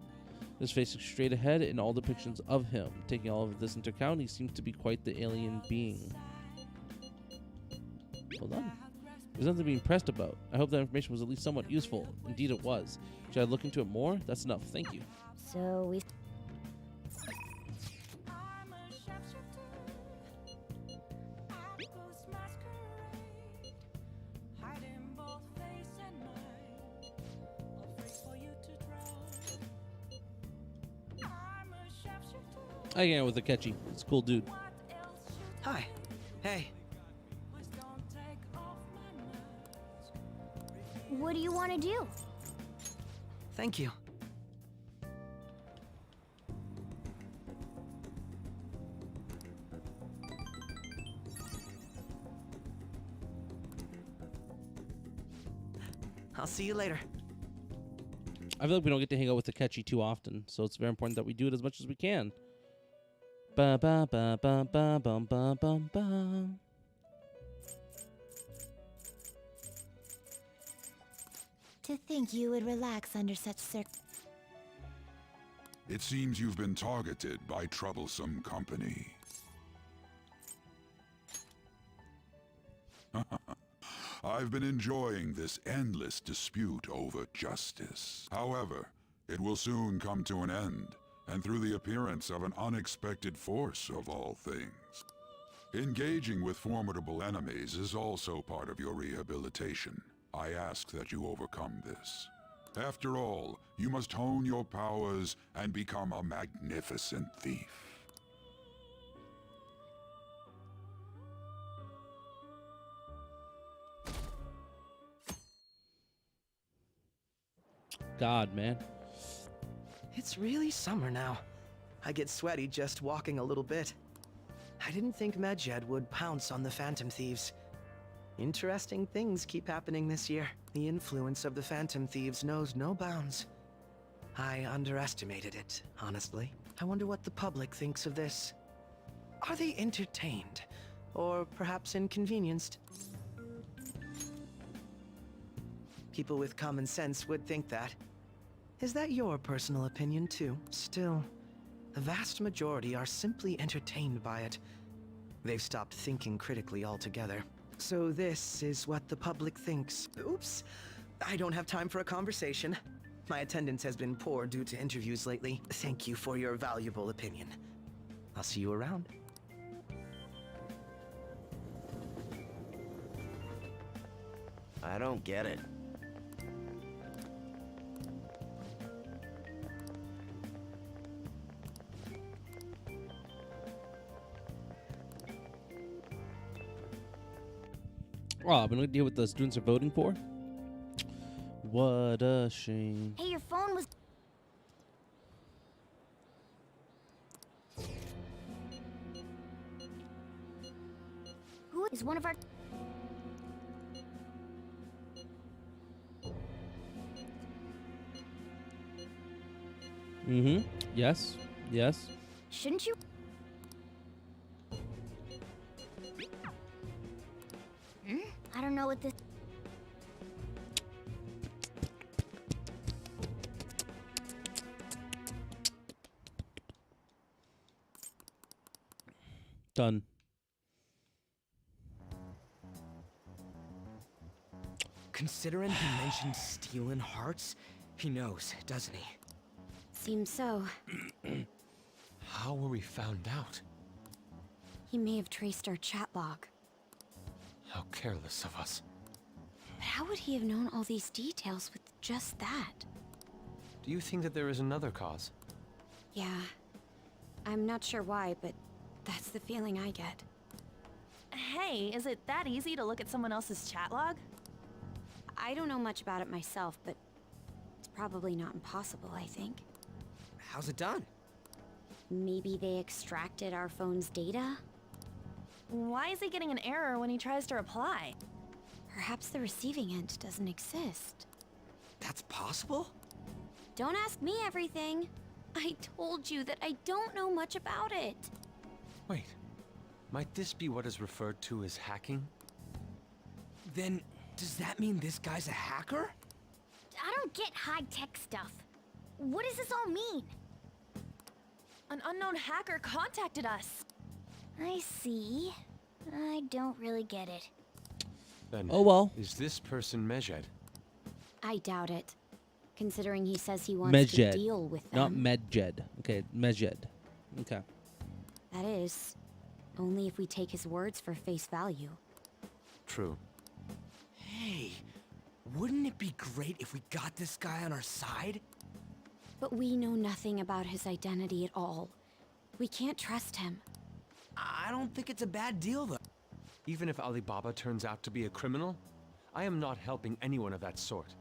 His face is straight ahead in all depictions of him. Taking all of this into account, he seems to be quite the alien being. Hold on. There's nothing to be impressed about. I hope that information was at least somewhat useful. Indeed it was. Should I look into it more? That's enough. Thank you. So we... I hang out with Akechi. It's a cool dude. Hi. Hey. What do you want to do? Thank you. I'll see you later. I feel like we don't get to hang out with Takechi too often, so it's very important that we do it as much as we can. Ba ba ba ba ba bum ba bum ba. To think you would relax under such It seems you've been targeted by troublesome company. I've been enjoying this endless dispute over justice. However, it will soon come to an end, and through the appearance of an unexpected force of all things. Engaging with formidable enemies is also part of your rehabilitation. I ask that you overcome this. After all, you must hone your powers and become a magnificent thief. God, man. It's really summer now. I get sweaty just walking a little bit. I didn't think MedJed would pounce on the Phantom Thieves. Interesting things keep happening this year. The influence of the Phantom Thieves knows no bounds. I underestimated it, honestly. I wonder what the public thinks of this. Are they entertained? Or perhaps inconvenienced? People with common sense would think that. Is that your personal opinion too? Still, the vast majority are simply entertained by it. They've stopped thinking critically altogether. So this is what the public thinks. Oops, I don't have time for a conversation. My attendance has been poor due to interviews lately. Thank you for your valuable opinion. I'll see you around. I don't get it. Oh, I've been idea what the students are voting for. What a shame. Hey, your phone was... Who is one of our... Mm-hmm. Yes. Yes. Shouldn't you... I don't know what this... Done. Considering he mentioned stealing hearts, he knows, doesn't he? Seems so. How were we found out? He may have traced our chat log. How careless of us. But how would he have known all these details with just that? Do you think that there is another cause? Yeah. I'm not sure why, but that's the feeling I get. Hey, is it that easy to look at someone else's chat log? I don't know much about it myself, but it's probably not impossible, I think. How's it done? Maybe they extracted our phone's data? Why is he getting an error when he tries to reply? Perhaps the receiving end doesn't exist. That's possible? Don't ask me everything. I told you that I don't know much about it. Wait, might this be what is referred to as hacking? Then, does that mean this guy's a hacker? I don't get high-tech stuff. What does this all mean? An unknown hacker contacted us. I see. I don't really get it. Then, oh well. Is this person MedJed? I doubt it. Considering he says he wants MedJed. to deal with them. Not MedJed. Okay, MedJed. Okay. That is, only if we take his words for face value. True. Hey, wouldn't it be great if we got this guy on our side? But we know nothing about his identity at all. We can't trust him. I don't think it's a bad deal, though. Even if Alibaba turns out to be a criminal, I am not helping anyone of that sort.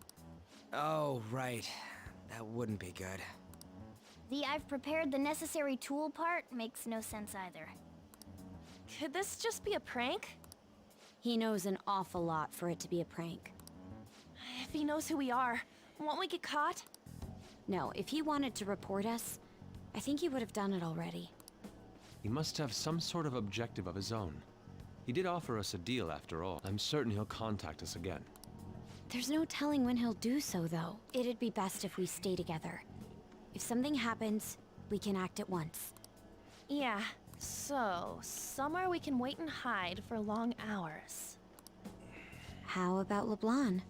Oh, right. That wouldn't be good. The I've prepared the necessary tool part makes no sense either. Could this just be a prank? He knows an awful lot for it to be a prank. If he knows who we are. Won't we get caught? No, if he wanted to report us, I think he would have done it already. He must have some sort of objective of his own. He did offer us a deal after all. I'm certain he'll contact us again. There's no telling when he'll do so, though. It'd be best if we stay together. If something happens, we can act at once. Yeah, so somewhere we can wait and hide for long hours. How about LeBlanc?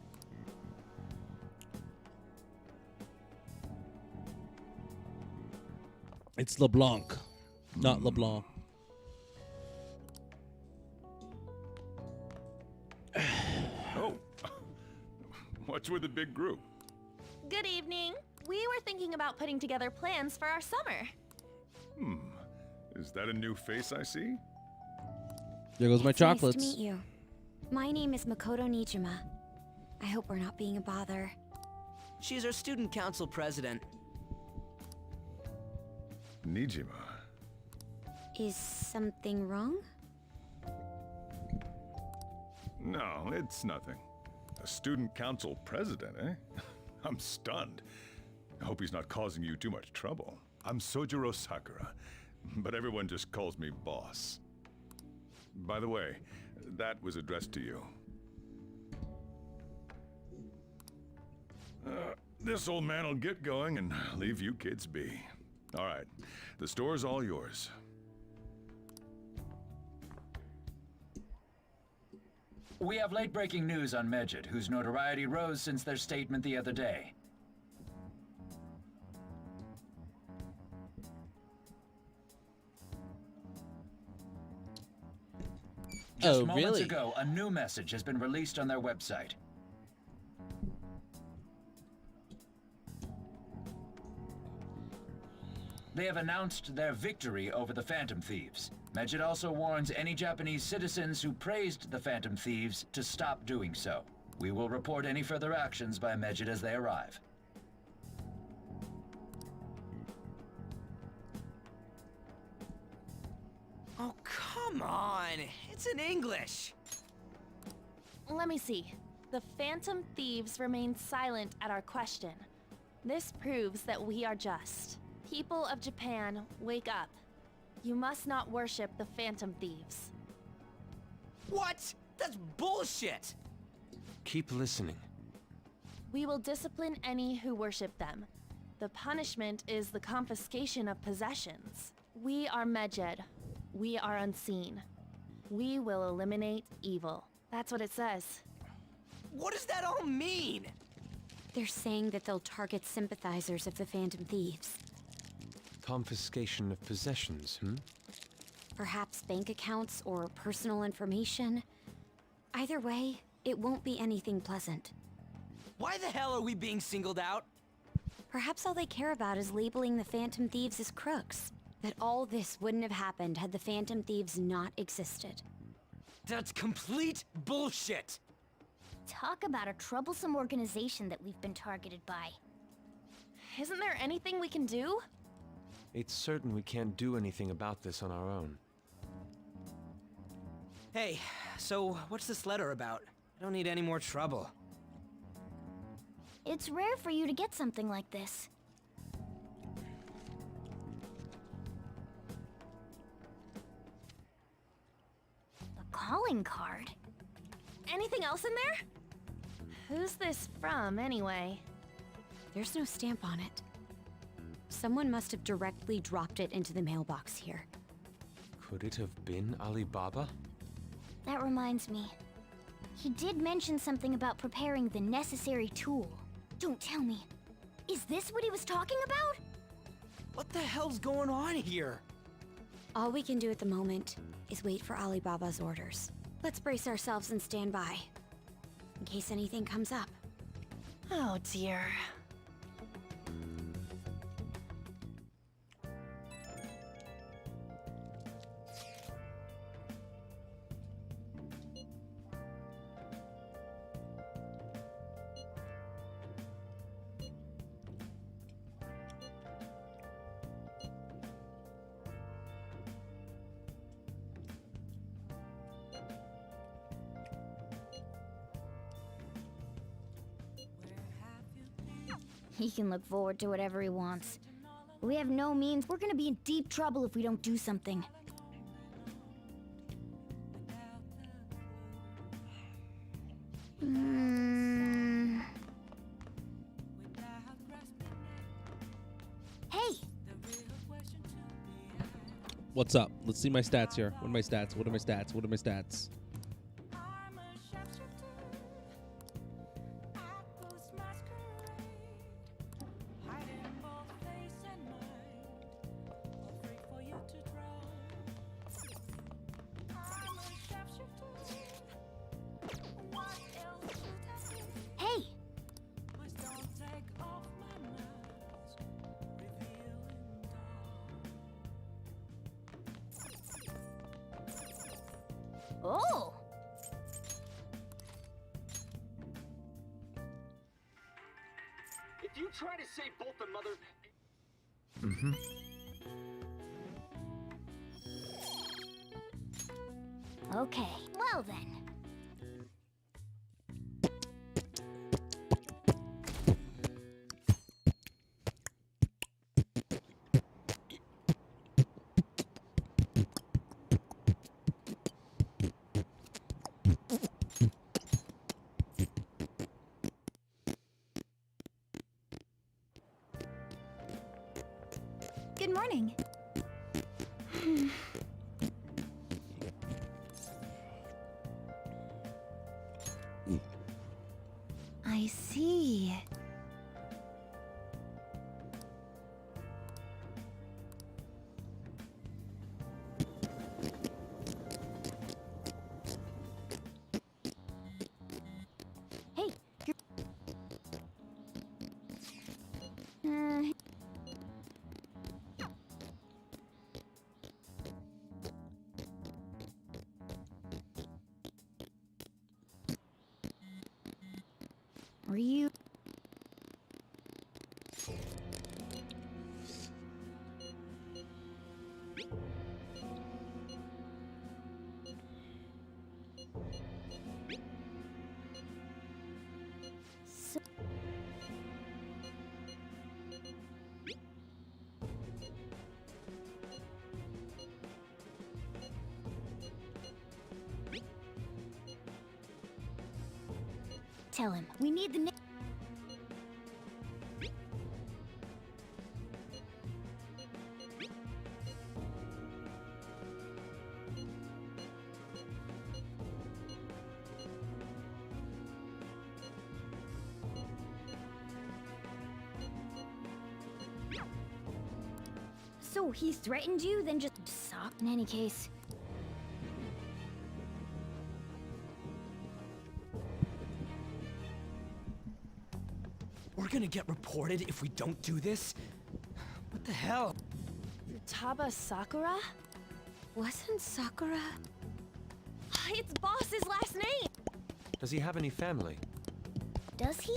It's LeBlanc, not LeBlanc. Oh, what's with the big group? Good evening. We were thinking about putting together plans for our summer. Is that a new face I see? There goes my chocolates. Nice to meet you. My name is Makoto Nijima. I hope we're not being a bother. She's our student council president. Nijima. Is something wrong? No, it's nothing. A student council president, eh? I'm stunned. I hope he's not causing you too much trouble. I'm Sojiro Sakura, but everyone just calls me boss. By the way, that was addressed to you. This old man will get going and leave you kids be. All right, the store's all yours. We have late-breaking news on MedJed, whose notoriety rose since their statement the other day. Just moments really? ago, a new message has been released on their website. They have announced their victory over the Phantom Thieves. MedJed also warns any Japanese citizens who praised the Phantom Thieves to stop doing so. We will report any further actions by MedJed as they arrive. Oh, come on! It's in English! Let me see. The Phantom Thieves remained silent at our question. This proves that we are just. People of Japan, wake up. You must not worship the Phantom Thieves. What? That's bullshit! Keep listening. We will discipline any who worship them. The punishment is the confiscation of possessions. We are MedJed. We are unseen. We will eliminate evil. That's what it says. What does that all mean? They're saying that they'll target sympathizers of the Phantom Thieves. Confiscation of possessions, Perhaps bank accounts or personal information. Either way, it won't be anything pleasant. Why the hell are we being singled out? Perhaps all they care about is labeling the Phantom Thieves as crooks. That all this wouldn't have happened had the Phantom Thieves not existed. That's complete bullshit! Talk about a troublesome organization that we've been targeted by. Isn't there anything we can do? It's certain we can't do anything about this on our own. Hey, so what's this letter about? I don't need any more trouble. It's rare for you to get something like this. A calling card? Anything else in there? Who's this from, anyway? There's no stamp on it. Someone must have directly dropped it into the mailbox here. Could it have been Alibaba? That reminds me. He did mention something about preparing the necessary tool. Don't tell me. Is this what he was talking about? What the hell's going on here? All we can do at the moment is wait for Alibaba's orders. Let's brace ourselves and stand by, in case anything comes up. Oh dear. He can look forward to whatever he wants. We have no means. We're gonna be in deep trouble if we don't do something. Hey! What's up? Let's see my stats here. What are my stats? What are my stats? What are my stats? Hey! Oh! If you try to save both the mother... Mm-hmm. Okay, well then. Good morning. I see. Hey! Were you... So... Tell him, we need the... So he threatened you, then just suck? In any case. We're gonna get reported if we don't do this? What the hell? Futaba Sakura? Wasn't Sakura... It's Boss's last name! Does he have any family? Does he?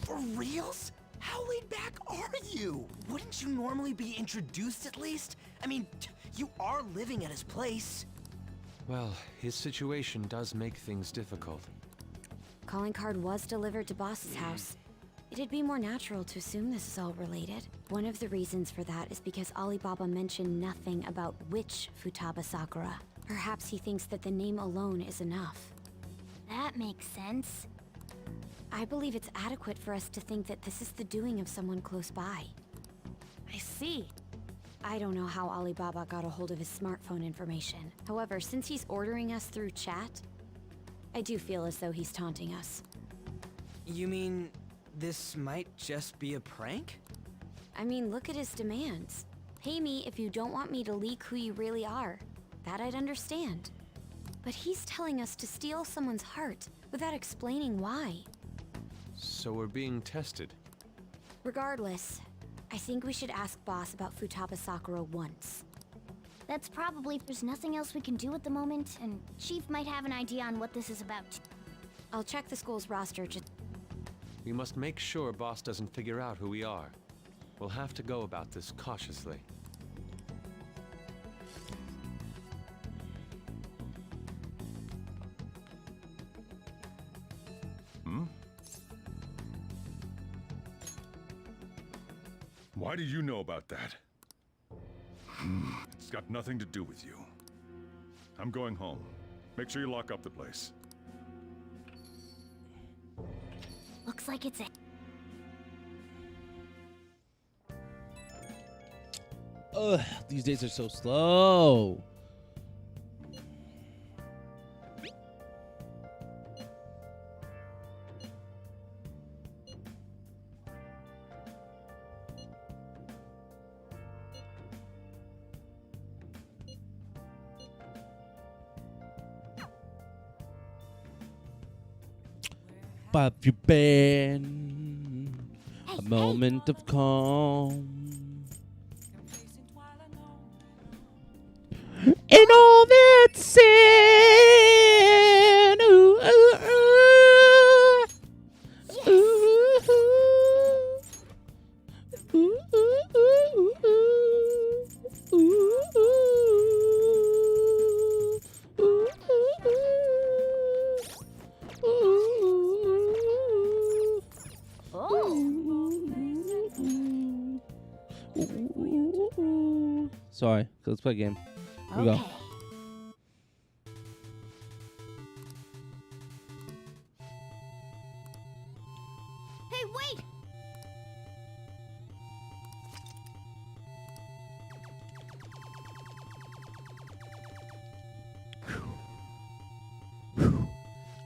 For reals? How laid back are you? Wouldn't you normally be introduced at least? I mean, you are living at his place. Well, his situation does make things difficult. Calling card was delivered to Boss's house. It'd be more natural to assume this is all related. One of the reasons for that is because Alibaba mentioned nothing about which Futaba Sakura. Perhaps he thinks that the name alone is enough. That makes sense. I believe it's adequate for us to think that this is the doing of someone close by. I see. I don't know how Alibaba got a hold of his smartphone information. However, since he's ordering us through chat, I do feel as though he's taunting us. You mean this might just be a prank? I mean, look at his demands. Pay me if you don't want me to leak who you really are. That I'd understand. But he's telling us to steal someone's heart without explaining why. So we're being tested. Regardless, I think we should ask Boss about Futaba Sakura once. That's probably... There's nothing else we can do at the moment, and Chief might have an idea on what this is about. I'll check the school's roster just... We must make sure Boss doesn't figure out who we are. We'll have to go about this cautiously. Why do you know about that? It's got nothing to do with you. I'm going home. Make sure you lock up the place. Looks like it's a... Ugh, these days are so slow. Where have you been? A moment of calm. And all that sin. Ooh, ooh, ooh. Ooh, ooh, ooh, ooh, ooh. Sorry, let's play a game. Here we go. Hey, wait!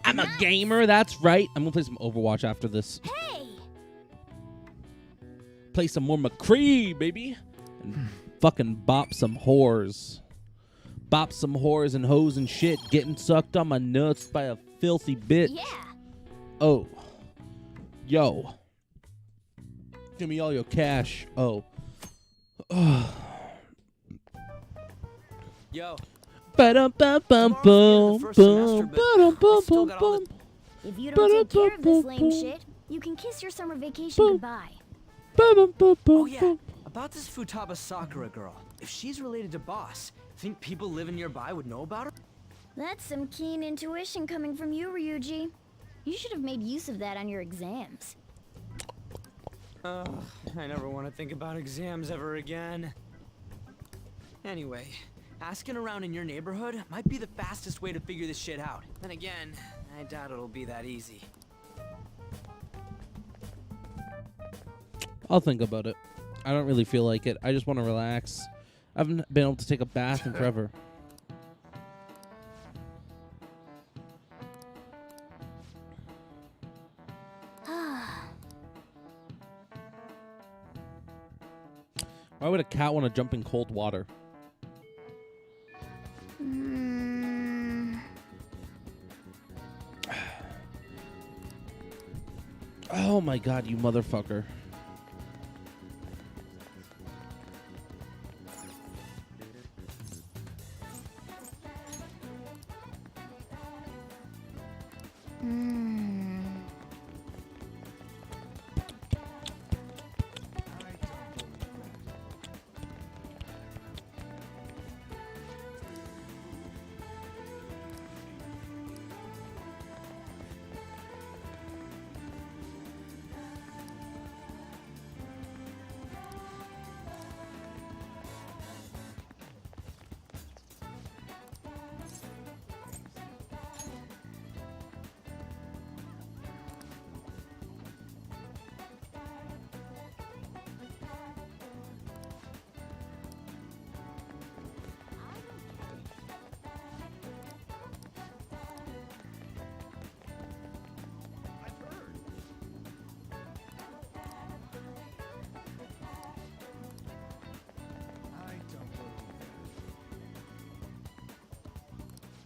I'm a gamer, that's right. I'm gonna play some Overwatch after this. Hey! Play some more McCree, baby. And fucking bop some whores. Bop some whores and hoes and shit. Getting sucked on my nuts by a filthy bitch. Yeah. Oh. Yo. Give me all your cash. Oh. Yo. Ba-dum-bum-bum-bum. If you don't take care of this lame shit, you can kiss your summer vacation goodbye. Oh yeah, about this Futaba Sakura girl. If she's related to Boss, think people living nearby would know about her? That's some keen intuition coming from you, Ryuji. You should have made use of that on your exams. I never want to think about exams ever again. Anyway, asking around in your neighborhood might be the fastest way to figure this shit out. Then again, I doubt it'll be that easy. I'll think about it. I don't really feel like it. I just want to relax. I haven't been able to take a bath in forever. Why would a cat want to jump in cold water? Oh my god, you motherfucker.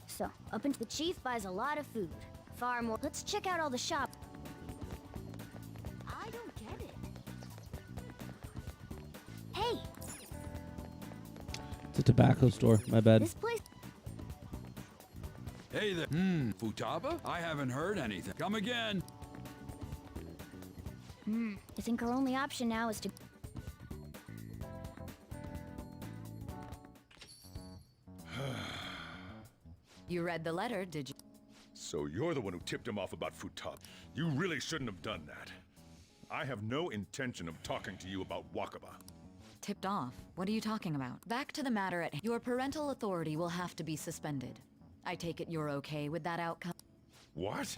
So, up into the chief buys a lot of food. Far more. Let's check out all the shop. I don't get it. Hey! It's a tobacco store. My bad. This place. Hey there. Futaba? I haven't heard anything. Come again. I think our only option now is to. You read the letter, did you? So you're the one who tipped him off about Futaba. You really shouldn't have done that. I have no intention of talking to you about Wakaba. Tipped off? What are you talking about? Back to the matter at hand. Your parental authority will have to be suspended. I take it you're okay with that outcome? What?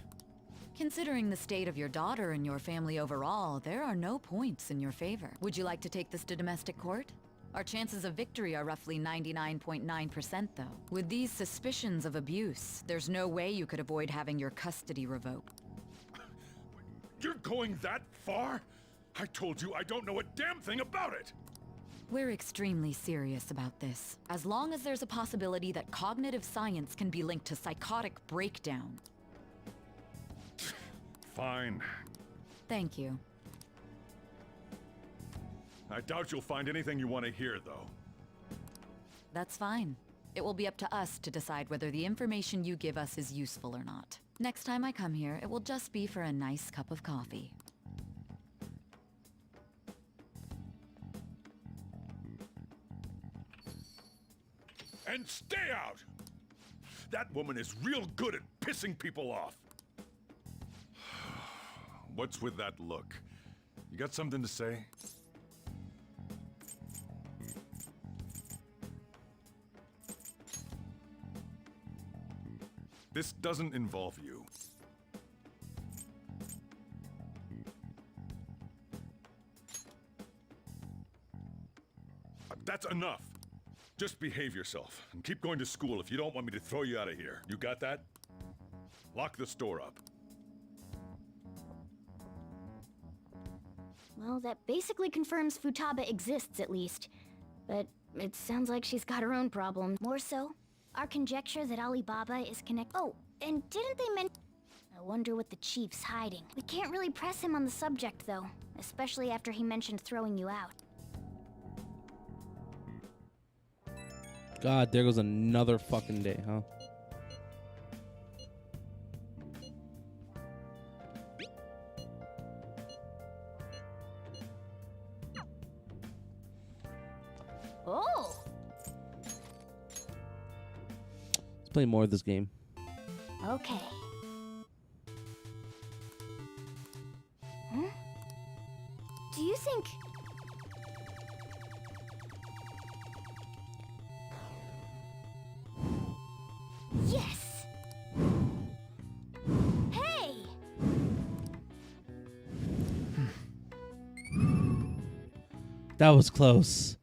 Considering the state of your daughter and your family overall, there are no points in your favor. Would you like to take this to domestic court? Our chances of victory are roughly 99.9% though. With these suspicions of abuse, there's no way you could avoid having your custody revoked. You're going that far? I told you I don't know a damn thing about it! We're extremely serious about this. As long as there's a possibility that cognitive science can be linked to psychotic breakdown. Fine. Thank you. I doubt you'll find anything you want to hear, though. That's fine. It will be up to us to decide whether the information you give us is useful or not. Next time I come here, it will just be for a nice cup of coffee. And stay out! That woman is real good at pissing people off. What's with that look? You got something to say? This doesn't involve you. That's enough. Just behave yourself and keep going to school if you don't want me to throw you out of here. You got that? Lock the store up. Well, that basically confirms Futaba exists, at least. But it sounds like she's got her own problems. More so, our conjecture that Alibaba is connected. Oh, and didn't they mention... I wonder what the chief's hiding. We can't really press him on the subject, though. Especially after he mentioned throwing you out. God, there goes another fucking day, huh? Oh! Let's play more of this game. Okay. Huh? Do you think... Yes! Hey! That was close.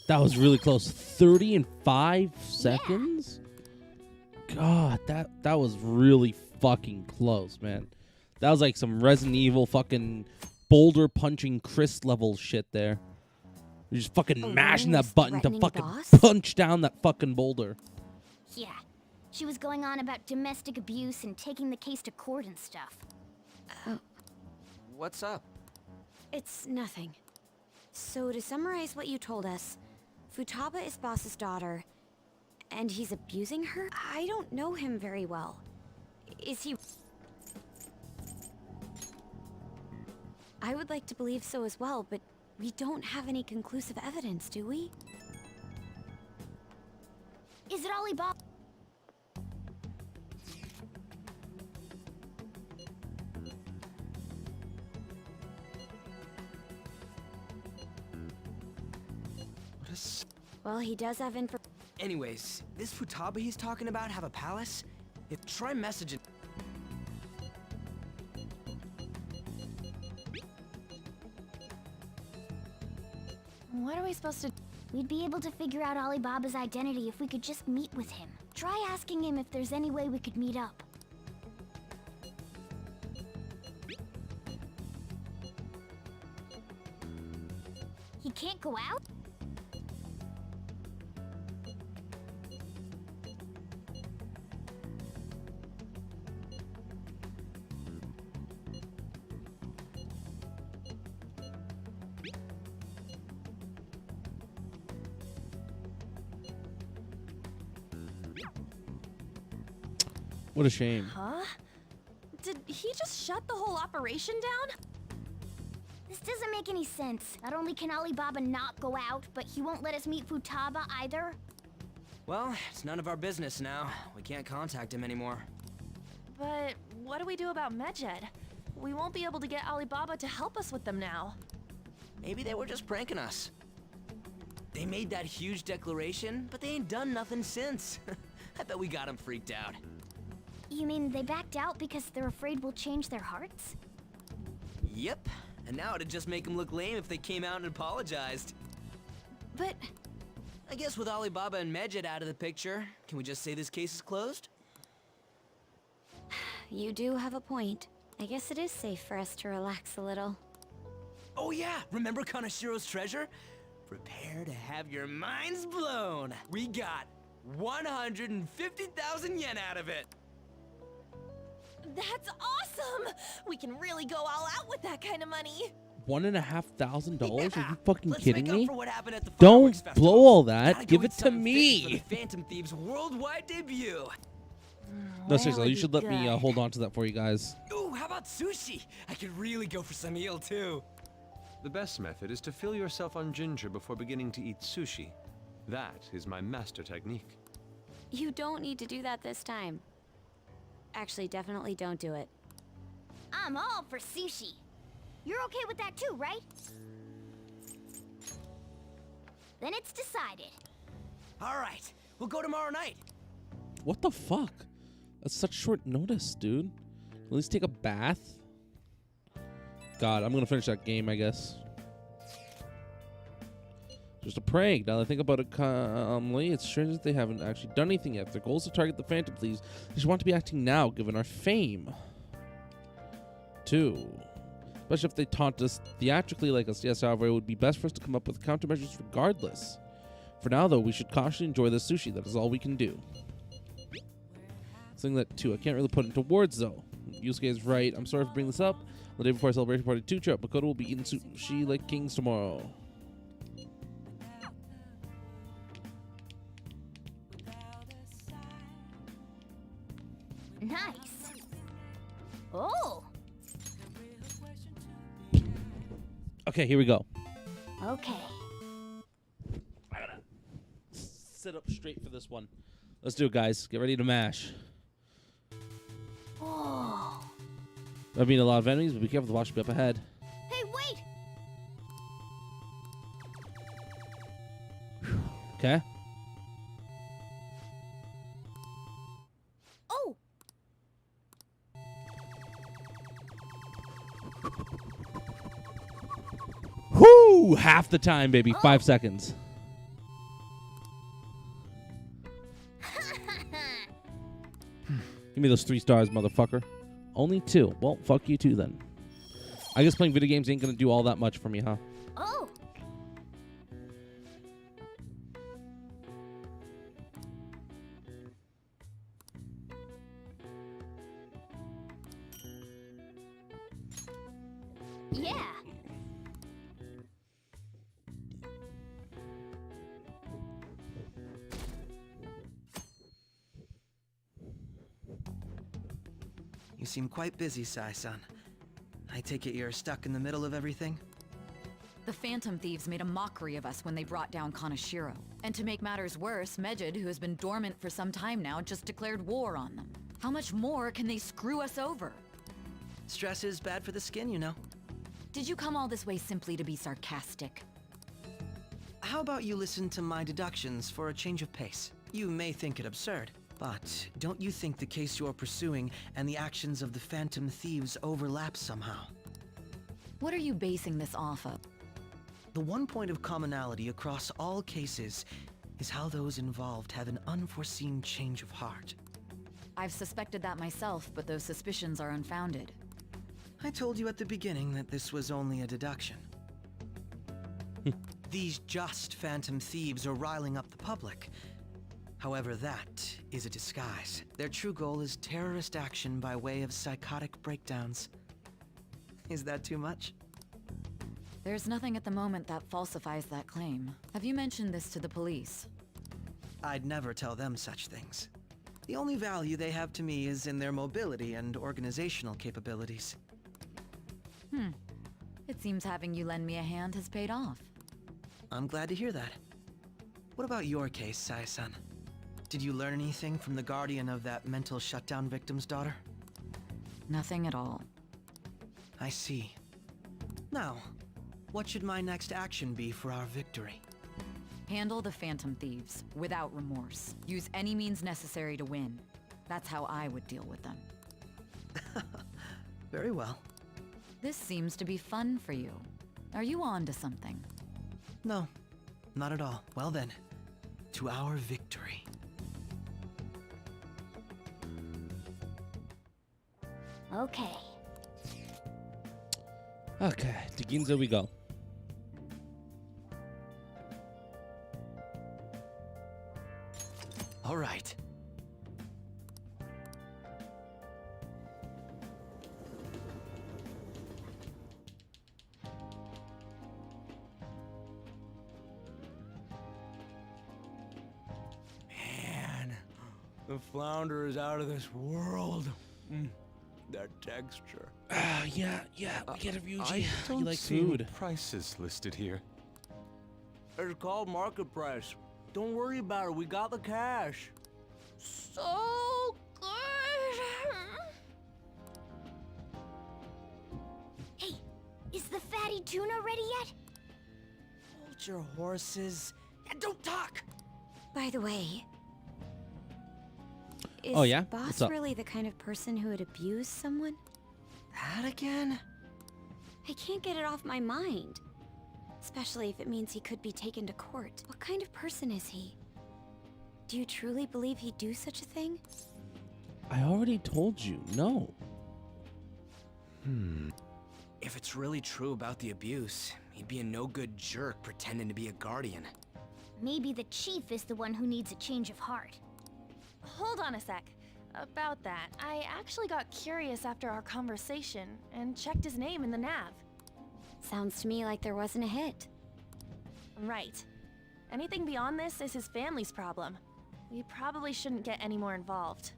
That was really close. 30 and 5 seconds? God, that was really fucking close, man. That was like some Resident Evil fucking boulder punching Chris level shit there. You're just fucking mashing that button to fucking punch down that fucking boulder. Yeah. She was going on about domestic abuse and taking the case to court and stuff. What's up? It's nothing. So to summarize what you told us, Futaba is Boss's daughter, and he's abusing her? I don't know him very well. Is he... I would like to believe so as well, but we don't have any conclusive evidence, do we? Is it Alibaba? Well, he does have info. Anyways, this Futaba he's talking about have a palace? Try messaging. What are we supposed to... We'd be able to figure out Alibaba's identity if we could just meet with him. Try asking him if there's any way we could meet up. He can't go out? What a shame. Huh? Did he just shut the whole operation down? This doesn't make any sense. Not only can Alibaba not go out, but he won't let us meet Futaba either. Well, it's none of our business now. We can't contact him anymore. But what do we do about MedJed? We won't be able to get Alibaba to help us with them now. Maybe they were just pranking us. They made that huge declaration, but they ain't done nothing since. I bet we got them freaked out. You mean they backed out because they're afraid we'll change their hearts? Yep, and now it'd just make them look lame if they came out and apologized. But... I guess with Alibaba and MedJed out of the picture, can we just say this case is closed? You do have a point. I guess it is safe for us to relax a little. Oh yeah, remember Kanashiro's treasure? Prepare to have your minds blown. We got 150,000 yen out of it. That's awesome! We can really go all out with that kind of money. $1,500? Are you fucking Let's kidding make up me? for what happened at the Don't fireworks festival. blow all that. Gotta go Give with it to something fit for me. the Phantom Thieves' worldwide debut. No, seriously, would you be should let me good. hold on to that for you guys. Ooh, how about sushi? I could really go for some eel too. The best method is to fill yourself on ginger before beginning to eat sushi. That is my master technique. You don't need to do that this time. Actually, definitely don't do it. I'm all for sushi. You're okay with that too, right? Then it's decided. All right, we'll go tomorrow night. What the fuck? That's such short notice, dude. At least take a bath. God, I'm gonna finish that game, I guess. Just a prank. Now that I think about it calmly, it's strange that they haven't actually done anything yet. If their goal is to target the Phantom Thieves, they should want to be acting now, given our fame. 2. Especially if they taunt us theatrically like us. Yes, however, it would be best for us to come up with countermeasures regardless. For now, though, we should cautiously enjoy the sushi. That is all we can do. Something that, 2, I can't really put into words, though. Yusuke is right. I'm sorry for bringing this up. The day before our celebration party 2, Chuck Makoto will be eating sushi like kings tomorrow. Nice. Oh. Okay, here we go. Okay. I gotta sit up straight for this one. Let's do it, guys. Get ready to mash. Oh. I mean, a lot of enemies, but be careful. The boss should be up ahead. Hey, wait. Okay. Oh. Whoo! Half the time, baby. 5 seconds. Give me those 3 stars, motherfucker. Only 2. Well, fuck you too then. I guess playing video games ain't gonna do all that much for me, huh? Oh. Yeah. You seem quite busy, Sai-san. I take it you're stuck in the middle of everything? The Phantom Thieves made a mockery of us when they brought down Kanashiro. And to make matters worse, MedJed, who has been dormant for some time now, just declared war on them. How much more can they screw us over? Stress is bad for the skin, you know. Did you come all this way simply to be sarcastic? How about you listen to my deductions for a change of pace? You may think it absurd, but don't you think the case you're pursuing and the actions of the Phantom Thieves overlap somehow? What are you basing this off of? The one point of commonality across all cases is how those involved have an unforeseen change of heart. I've suspected that myself, but those suspicions are unfounded. I told you at the beginning that this was only a deduction. These just Phantom Thieves are riling up the public. However, that is a disguise. Their true goal is terrorist action by way of psychotic breakdowns. Is that too much? There's nothing at the moment that falsifies that claim. Have you mentioned this to the police? I'd never tell them such things. The only value they have to me is in their mobility and organizational capabilities. It seems having you lend me a hand has paid off. I'm glad to hear that. What about your case, Sai-san? Did you learn anything from the guardian of that mental shutdown victim's daughter? Nothing at all. I see. Now, what should my next action be for our victory? Handle the Phantom Thieves without remorse. Use any means necessary to win. That's how I would deal with them. Very well. This seems to be fun for you. Are you on to something? No, not at all. Well then, to our victory. Okay. Okay, to Ginza we go. All right. Man, the flounder is out of this world. That texture. Yeah, we get it, I Ryuji. don't You like see any food. prices listed here. It's called market price. Don't worry about it. We got the cash. So good. Hey, is the fatty tuna ready yet? Hold your horses and don't talk. By the way, is Oh, yeah? Boss What's up? really the kind of person who would abuse someone? That again? I can't get it off my mind. Especially if it means he could be taken to court. What kind of person is he? Do you truly believe he'd do such a thing? I already told you, no. If it's really true about the abuse, he'd be a no-good jerk pretending to be a guardian. Maybe the chief is the one who needs a change of heart. Hold on a sec. About that, I actually got curious after our conversation and checked his name in the nav. Sounds to me like there wasn't a hit. Right. Anything beyond this is his family's problem. We probably shouldn't get any more involved.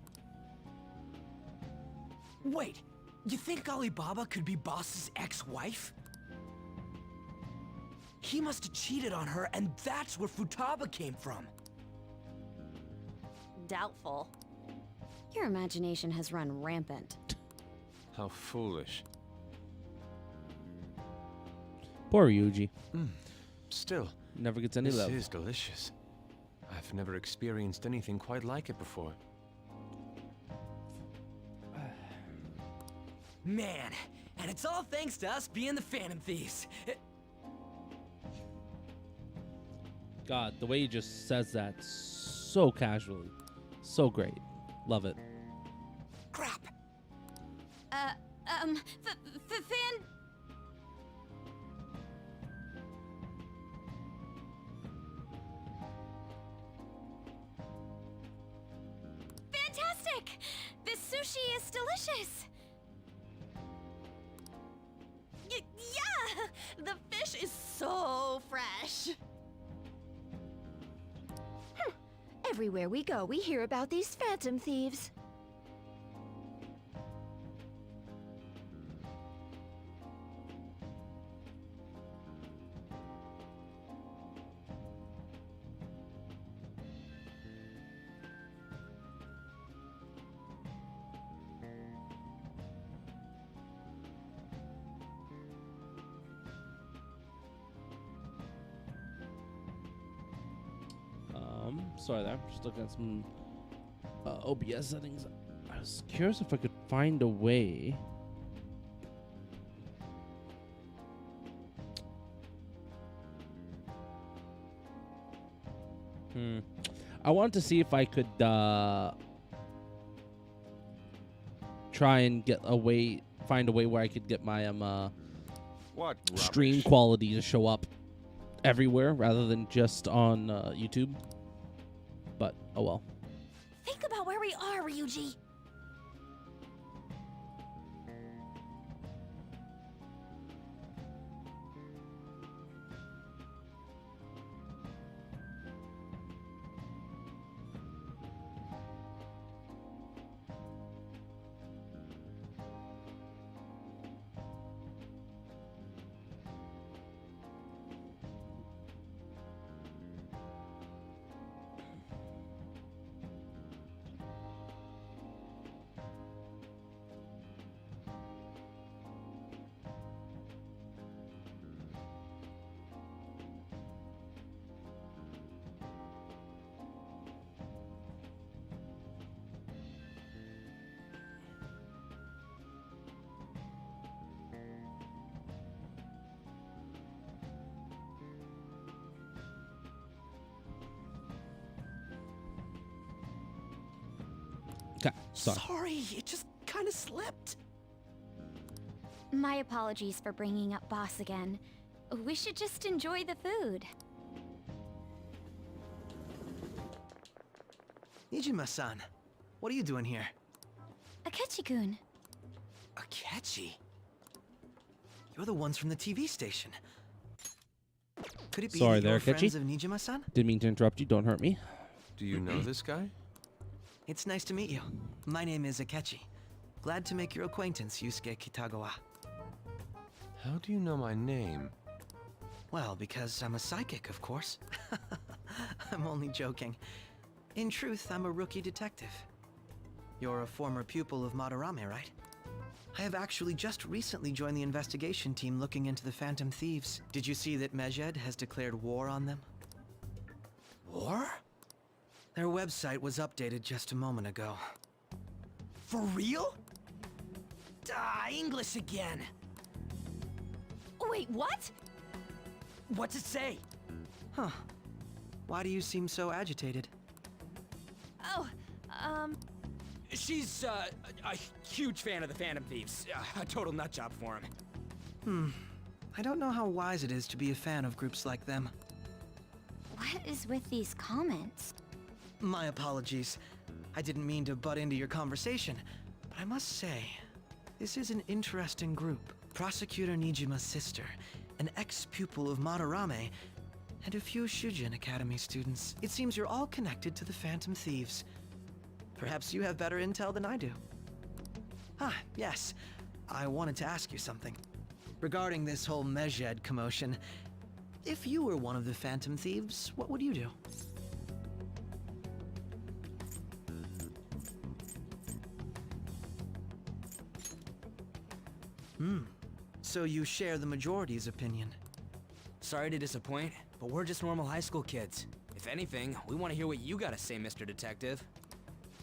Wait, you think Alibaba could be Boss's ex-wife? He must have cheated on her, and that's where Futaba came from. Doubtful. Your imagination has run rampant. How foolish. Poor Ryuji. Still, Never gets any this love. is delicious. I've never experienced anything quite like it before. Man, and it's all thanks to us being the Phantom Thieves. God, the way he just says that so casually. So great. Love it. Crap! Fan... Fantastic! This sushi is delicious! Yeah! The fish is so fresh! Everywhere we go, we hear about these Phantom Thieves. Sorry there. Just looking at some OBS settings. I was curious if I could find a way. I wanted to see if I could try and get a way, find a way where I could get my What stream rubbish. quality to show up everywhere rather than just on YouTube. But oh well. Think about where we are, Ryuji. Okay, sorry. Sorry, it just kind of slipped. My apologies for bringing up Boss again. We should just enjoy the food. Nijima-san, what are you doing here? Akechi-kun. Akechi? You're the ones from the TV station. Could it be Sorry that there, you're friends Akechi. of Nijima-san? Didn't mean to interrupt you. Don't hurt me. Do you know this guy? It's nice to meet you. My name is Akechi. Glad to make your acquaintance, Yusuke Kitagawa. How do you know my name? Well, because I'm a psychic, of course. I'm only joking. In truth, I'm a rookie detective. You're a former pupil of Madarame, right? I have actually just recently joined the investigation team looking into the Phantom Thieves. Did you see that MedJed has declared war on them? War? Their website was updated just a moment ago. For real? English again. Wait, what? What's it say? Huh. Why do you seem so agitated? Oh, She's, a huge fan of the Phantom Thieves. A total nutjob for him. I don't know how wise it is to be a fan of groups like them. What is with these comments? My apologies. I didn't mean to butt into your conversation, but I must say, this is an interesting group. Prosecutor Nijima's sister, an ex-pupil of Madarame, and a few Shujin Academy students. It seems you're all connected to the Phantom Thieves. Perhaps you have better intel than I do. Ah, yes. I wanted to ask you something. Regarding this whole MedJed commotion, if you were one of the Phantom Thieves, what would you do? So you share the majority's opinion. Sorry to disappoint, but we're just normal high school kids. If anything, we want to hear what you gotta say, Mr. Detective.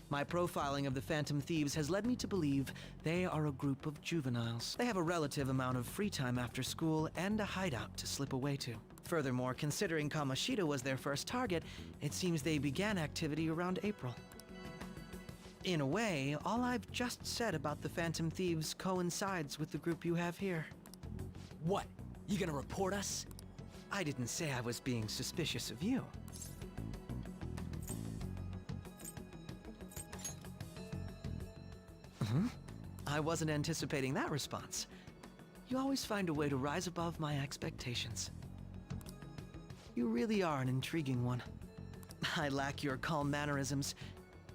My profiling of the Phantom Thieves has led me to believe they are a group of juveniles. They have a relative amount of free time after school and a hideout to slip away to. Furthermore, considering Kamoshida was their first target, it seems they began activity around April. In a way, all I've just said about the Phantom Thieves coincides with the group you have here. What? You gonna report us? I didn't say I was being suspicious of you. I wasn't anticipating that response. You always find a way to rise above my expectations. You really are an intriguing one. I lack your calm mannerisms,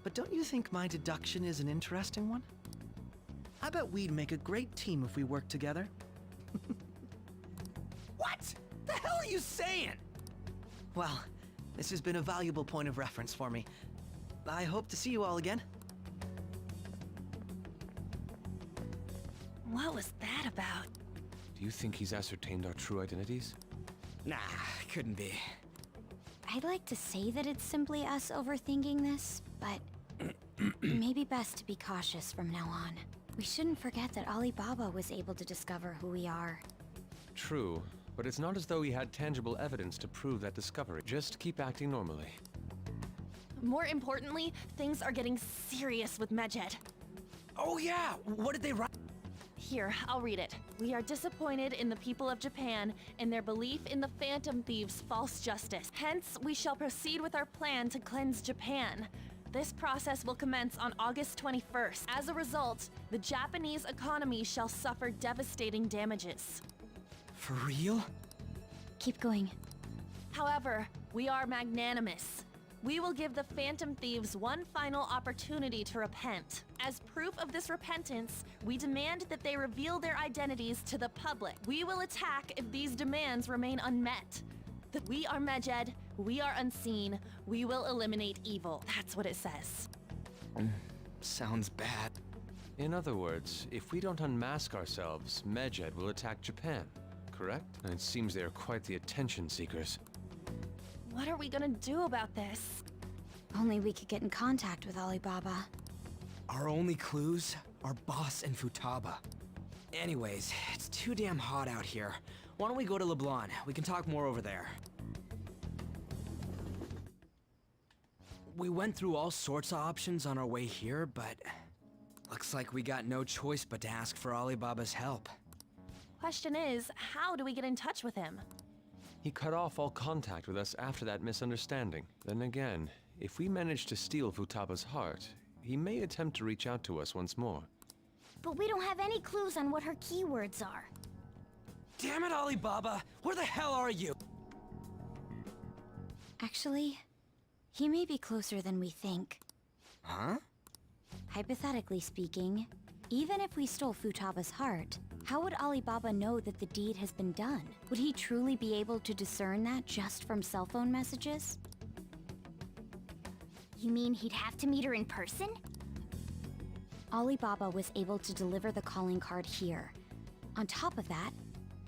but don't you think my deduction is an interesting one? I bet we'd make a great team if we worked together. What? The hell are you saying? Well, this has been a valuable point of reference for me. I hope to see you all again. what was that about? Do you think he's ascertained our true identities? Nah, couldn't be. I'd like to say that it's simply us overthinking this, but maybe best to be cautious from now on. We shouldn't forget that Alibaba was able to discover who we are. True, but it's not as though he had tangible evidence to prove that discovery. Just keep acting normally. More importantly, things are getting serious with MedJed. Oh yeah, what did they write? Here, I'll read it. We are disappointed in the people of Japan in their belief in the Phantom Thieves' false justice. Hence, we shall proceed with our plan to cleanse Japan. This process will commence on August 21st. As a result, the Japanese economy shall suffer devastating damages. For real? Keep going. However, we are magnanimous. We will give the Phantom Thieves one final opportunity to repent. As proof of this repentance, we demand that they reveal their identities to the public. We will attack if these demands remain unmet. We are MedJed, we are unseen, we will eliminate evil. That's what it says. Sounds bad. In other words, if we don't unmask ourselves, MedJed will attack Japan, correct? And it seems they are quite the attention seekers. What are we gonna do about this? Only we could get in contact with Alibaba. Our only clues are Boss and Futaba. Anyways, it's too damn hot out here. Why don't we go to LeBlanc? We can talk more over there. We went through all sorts of options on our way here, but looks like we got no choice but to ask for Alibaba's help. Question is, how do we get in touch with him? He cut off all contact with us after that misunderstanding. Then again, if we manage to steal Futaba's heart, he may attempt to reach out to us once more. But we don't have any clues on what her keywords are. Damn it, Alibaba! Where the hell are you? Actually, he may be closer than we think. Huh? Hypothetically speaking, even if we stole Futaba's heart, how would Alibaba know that the deed has been done? Would he truly be able to discern that just from cell phone messages? You mean he'd have to meet her in person? Alibaba was able to deliver the calling card here. On top of that,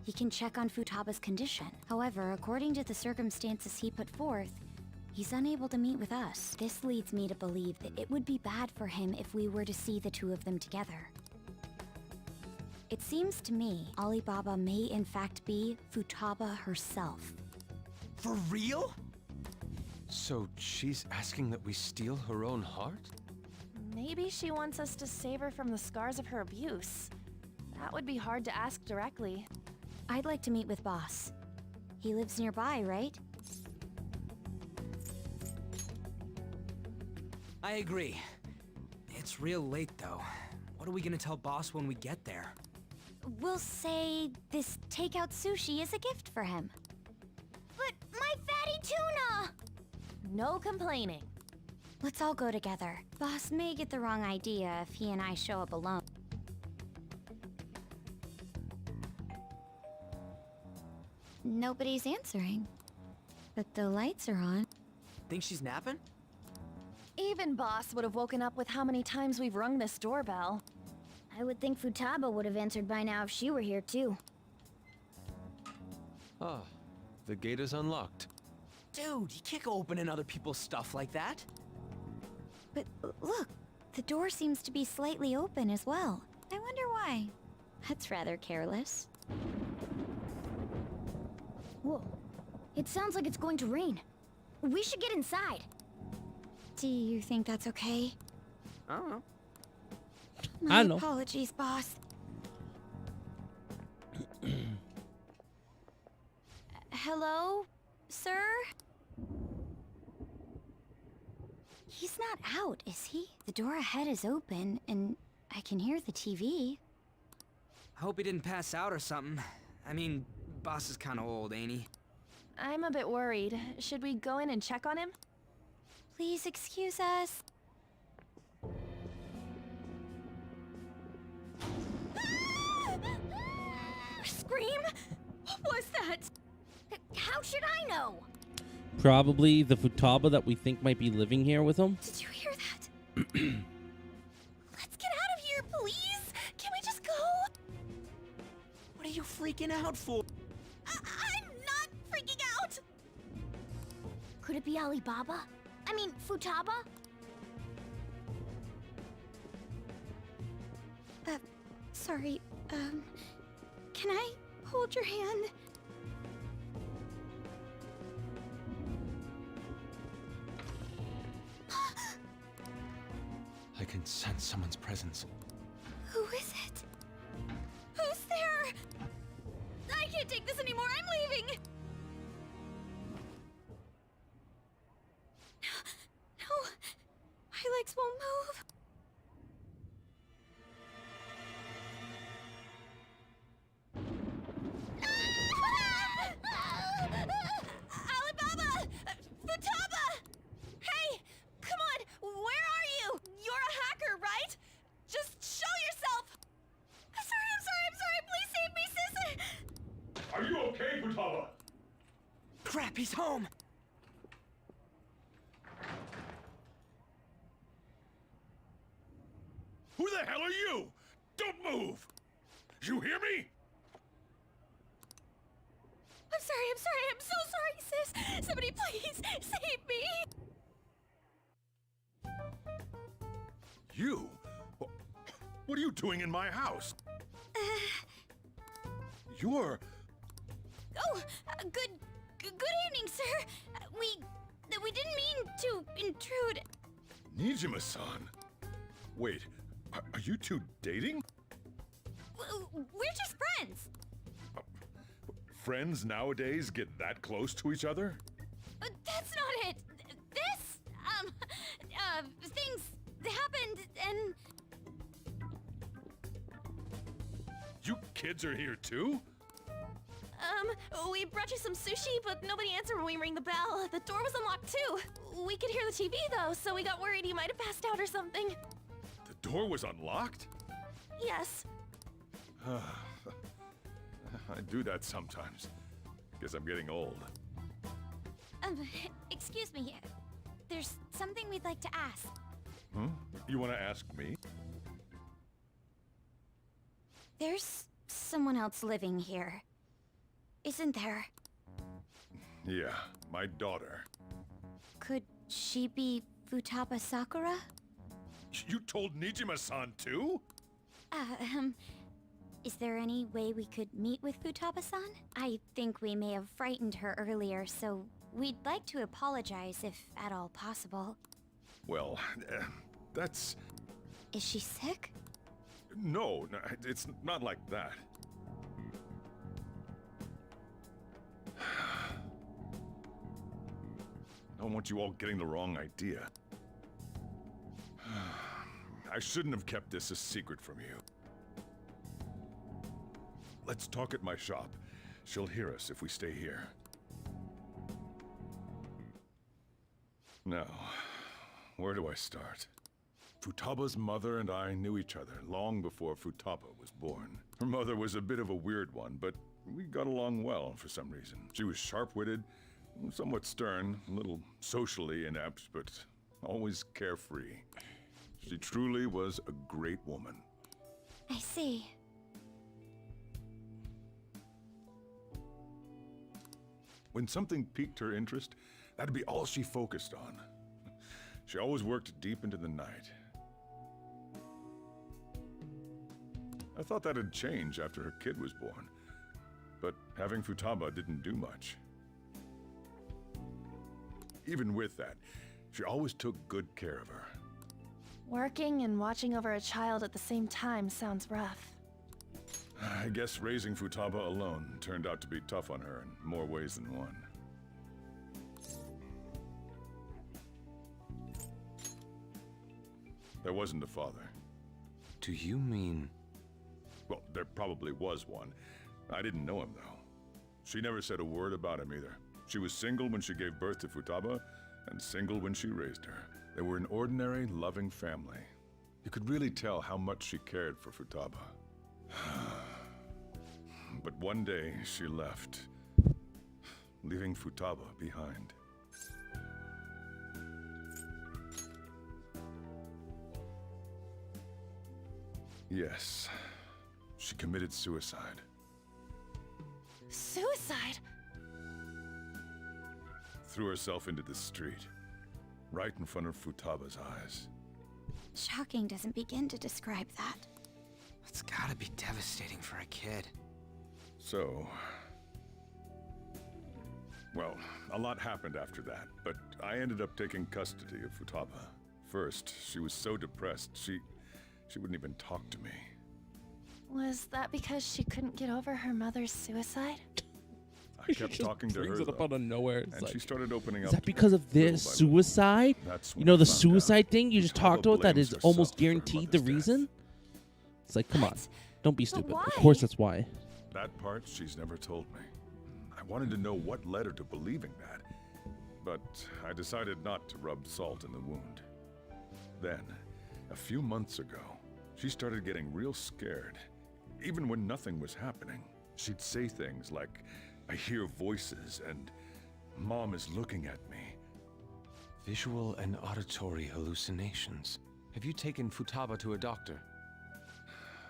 he can check on Futaba's condition. However, according to the circumstances he put forth, he's unable to meet with us. This leads me to believe that it would be bad for him if we were to see the two of them together. It seems to me Alibaba may in fact be Futaba herself. For real? So she's asking that we steal her own heart? Maybe she wants us to save her from the scars of her abuse. That would be hard to ask directly. I'd like to meet with Boss. He lives nearby, right? I agree. It's real late, though. What are we gonna tell Boss when we get there? We'll say this takeout sushi is a gift for him. But my fatty tuna! No complaining. Let's all go together. Boss may get the wrong idea if he and I show up alone. Nobody's answering. But the lights are on. Think she's napping? Even Boss would have woken up with how many times we've rung this doorbell. I would think Futaba would have answered by now if she were here too. Ah, the gate is unlocked. Dude, you can't go opening other people's stuff like that. But look, the door seems to be slightly open as well. I wonder why. That's rather careless. Whoa. It sounds like it's going to rain. We should get inside. Do you think that's okay? I don't know. My I know. apologies, boss. Hello, sir? He's not out, is he? The door ahead is open, and I can hear the TV. I hope he didn't pass out or something. I mean, Boss is kinda old, ain't he? I'm a bit worried. Should we go in and check on him? Please excuse us. Scream? What was that? How should I know? Probably the Futaba that we think might be living here with him. Did you hear that? Let's get out of here, please! Can we just go? What are you freaking out for? I'm not freaking out! Could it be Alibaba? I mean, Futaba? Sorry, can I hold your hand? I can sense someone's presence. Who is it? Who's there? I can't take this anymore, I'm leaving! No, my legs won't move. Alibaba! Futaba! Hey! Come on! Where are you? You're a hacker, right? Just show yourself! I'm sorry! Please save me, sis! Are you okay, Futaba? Crap, he's home! Who the hell are you? Don't move! You hear me? I'm so sorry, sis! Somebody please save me! You? What are you doing in my house? You're... Oh, good evening, sir. We We didn't mean to intrude. Nijima-san. Wait, are you two dating? We're just friends. Friends nowadays get that close to each other? That's not it. This, things happened and... You kids are here too? We brought you some sushi, but nobody answered when we rang the bell. The door was unlocked too. We could hear the TV though, so we got worried you might have passed out or something. The door was unlocked? Yes. I do that sometimes. Guess I'm getting old. Excuse me. There's something we'd like to ask. Hmm? You want to ask me? There's someone else living here, isn't there? Yeah, my daughter. Could she be Futaba Sakura? You told Nijima-san too? Is there any way we could meet with Futaba-san? I think we may have frightened her earlier, so we'd like to apologize if at all possible. Well, that's... Is she sick? No, it's not like that. I don't want you all getting the wrong idea. I shouldn't have kept this a secret from you. Let's talk at my shop. She'll hear us if we stay here. Now, where do I start? Futaba's mother and I knew each other long before Futaba was born. Her mother was a bit of a weird one, but we got along well for some reason. She was sharp-witted, somewhat stern, a little socially inept, but always carefree. She truly was a great woman. I see. When something piqued her interest, that'd be all she focused on. She always worked deep into the night. I thought that'd change after her kid was born, but having Futaba didn't do much. Even with that, she always took good care of her. Working and watching over a child at the same time sounds rough. I guess raising Futaba alone turned out to be tough on her in more ways than one. There wasn't a father. Do you mean... Well, there probably was one. I didn't know him, though. She never said a word about him either. She was single when she gave birth to Futaba, and single when she raised her. They were an ordinary, loving family. You could really tell how much she cared for Futaba. But one day, she left, leaving Futaba behind. Yes, she committed suicide. Suicide? Threw herself into the street, right in front of Futaba's eyes. Shocking doesn't begin to describe that. It's gotta be devastating for a kid. So... Well, a lot happened after that, but I ended up taking custody of Futaba. First, she was so depressed, she wouldn't even talk to me. Was that because she couldn't get over her mother's suicide? I kept talking to her, brings it up though, out of nowhere. It's and like, she started opening up. Is that because of little by this little. suicide? That's You when know, I the found out suicide thing you just Futaba talked about that blames is herself almost for her guaranteed the mother's death. reason? It's like, come on. Don't be stupid. why? Of course that's why. That part she's never told me. I wanted to know what led her to believing that, but I decided not to rub salt in the wound. Then, a few months ago, she started getting real scared. Even when nothing was happening, she'd say things like, "I hear voices," and "Mom is looking at me." Visual and auditory hallucinations. Have you taken Futaba to a doctor?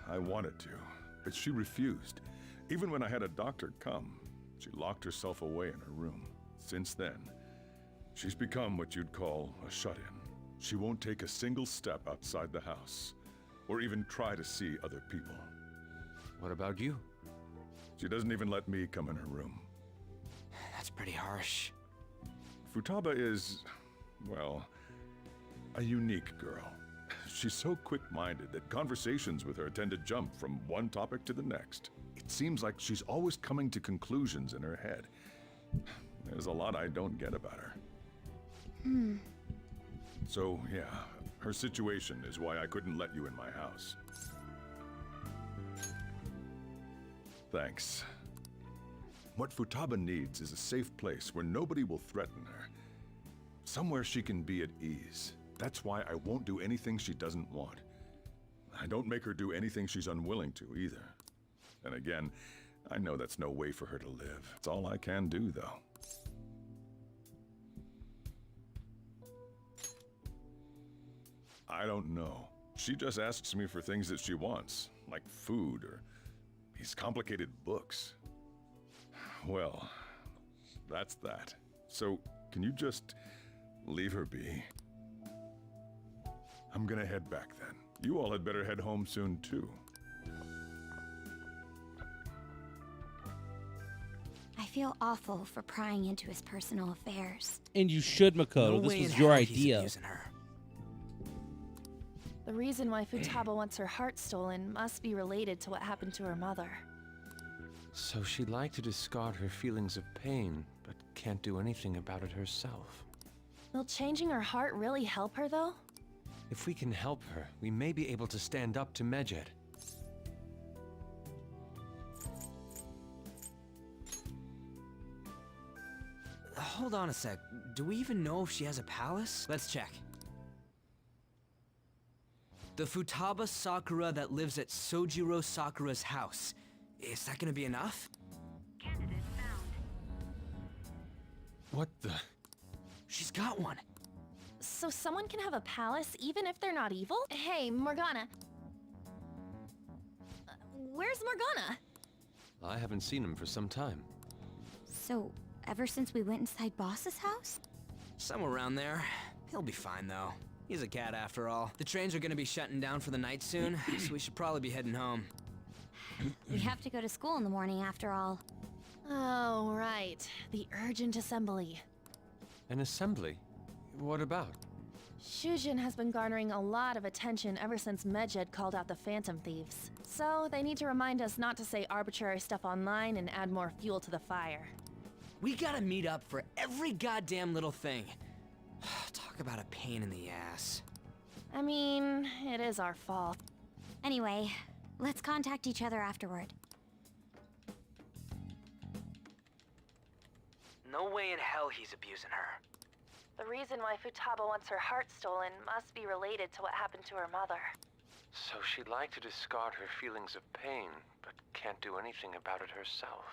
I wanted to, but she refused. Even when I had a doctor come, she locked herself away in her room. Since then, she's become what you'd call a shut-in. She won't take a single step outside the house, or even try to see other people. What about you? She doesn't even let me come in her room. That's pretty harsh. Futaba is, well, a unique girl. She's so quick-minded that conversations with her tend to jump from one topic to the next. It seems like she's always coming to conclusions in her head. There's a lot I don't get about her. So, yeah, her situation is why I couldn't let you in my house. Thanks. What Futaba needs is a safe place where nobody will threaten her. Somewhere she can be at ease. That's why I won't do anything she doesn't want. I don't make her do anything she's unwilling to, either. And again, I know that's no way for her to live. It's all I can do, though. I don't know. She just asks me for things that she wants, like food or these complicated books. Well, that's that. So, can you just leave her be? I'm gonna head back then. You all had better head home soon, too. I feel awful for prying into his personal affairs. And you should, Makoto. This was your idea. The reason why Futaba wants her heart stolen must be related to what happened to her mother. So she'd like to discard her feelings of pain, but can't do anything about it herself. Will changing her heart really help her, though? If we can help her, we may be able to stand up to MedJed. Hold on a sec. Do we even know if she has a palace? Let's check. The Futaba Sakura that lives at Sojiro Sakura's house. Is that gonna be enough? Candidate found. What the? She's got one. So someone can have a palace even if they're not evil? Hey, Morgana. Where's Morgana? I haven't seen him for some time. So, ever since we went inside Boss's house? Somewhere around there. He'll be fine, though. He's a cat, after all. The trains are gonna be shutting down for the night soon, so we should probably be heading home. We have to go to school in the morning after all. Oh, right. The urgent assembly. An assembly? What about? Shujin has been garnering a lot of attention ever since MedJed called out the Phantom Thieves. So they need to remind us not to say arbitrary stuff online and add more fuel to the fire. We gotta meet up for every goddamn little thing. Talk about a pain in the ass. I mean, it is our fault. Anyway, let's contact each other afterward. No way in hell he's abusing her. The reason why Futaba wants her heart stolen must be related to what happened to her mother. So she'd like to discard her feelings of pain, but can't do anything about it herself.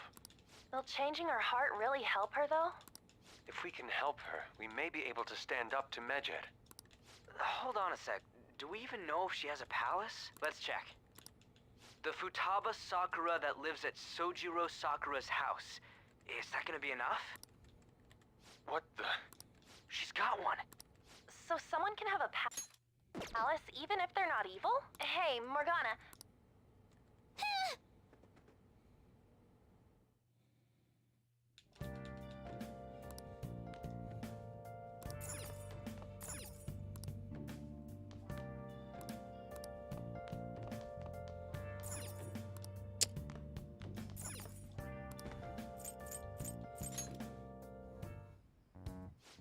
Will changing her heart really help her, though? If we can help her, we may be able to stand up to MedJed. Hold on a sec. Do we even know if she has a palace? Let's check. The Futaba Sakura that lives at Sojiro Sakura's house. Is that gonna be enough? What the? She's got one. So someone can have a palace even if they're not evil? Hey, Morgana.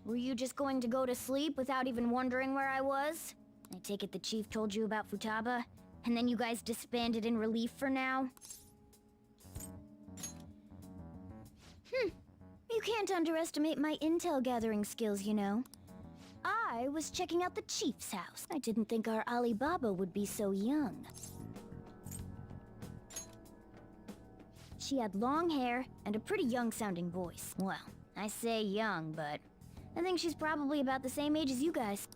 Were you just going to go to sleep without even wondering where I was? I take it the chief told you about Futaba, and then you guys disbanded in relief for now? You can't underestimate my intel gathering skills, you know. I was checking out the chief's house. I didn't think our Alibaba would be so young. She had long hair and a pretty young-sounding voice. Well, I say young, but I think she's probably about the same age as you guys.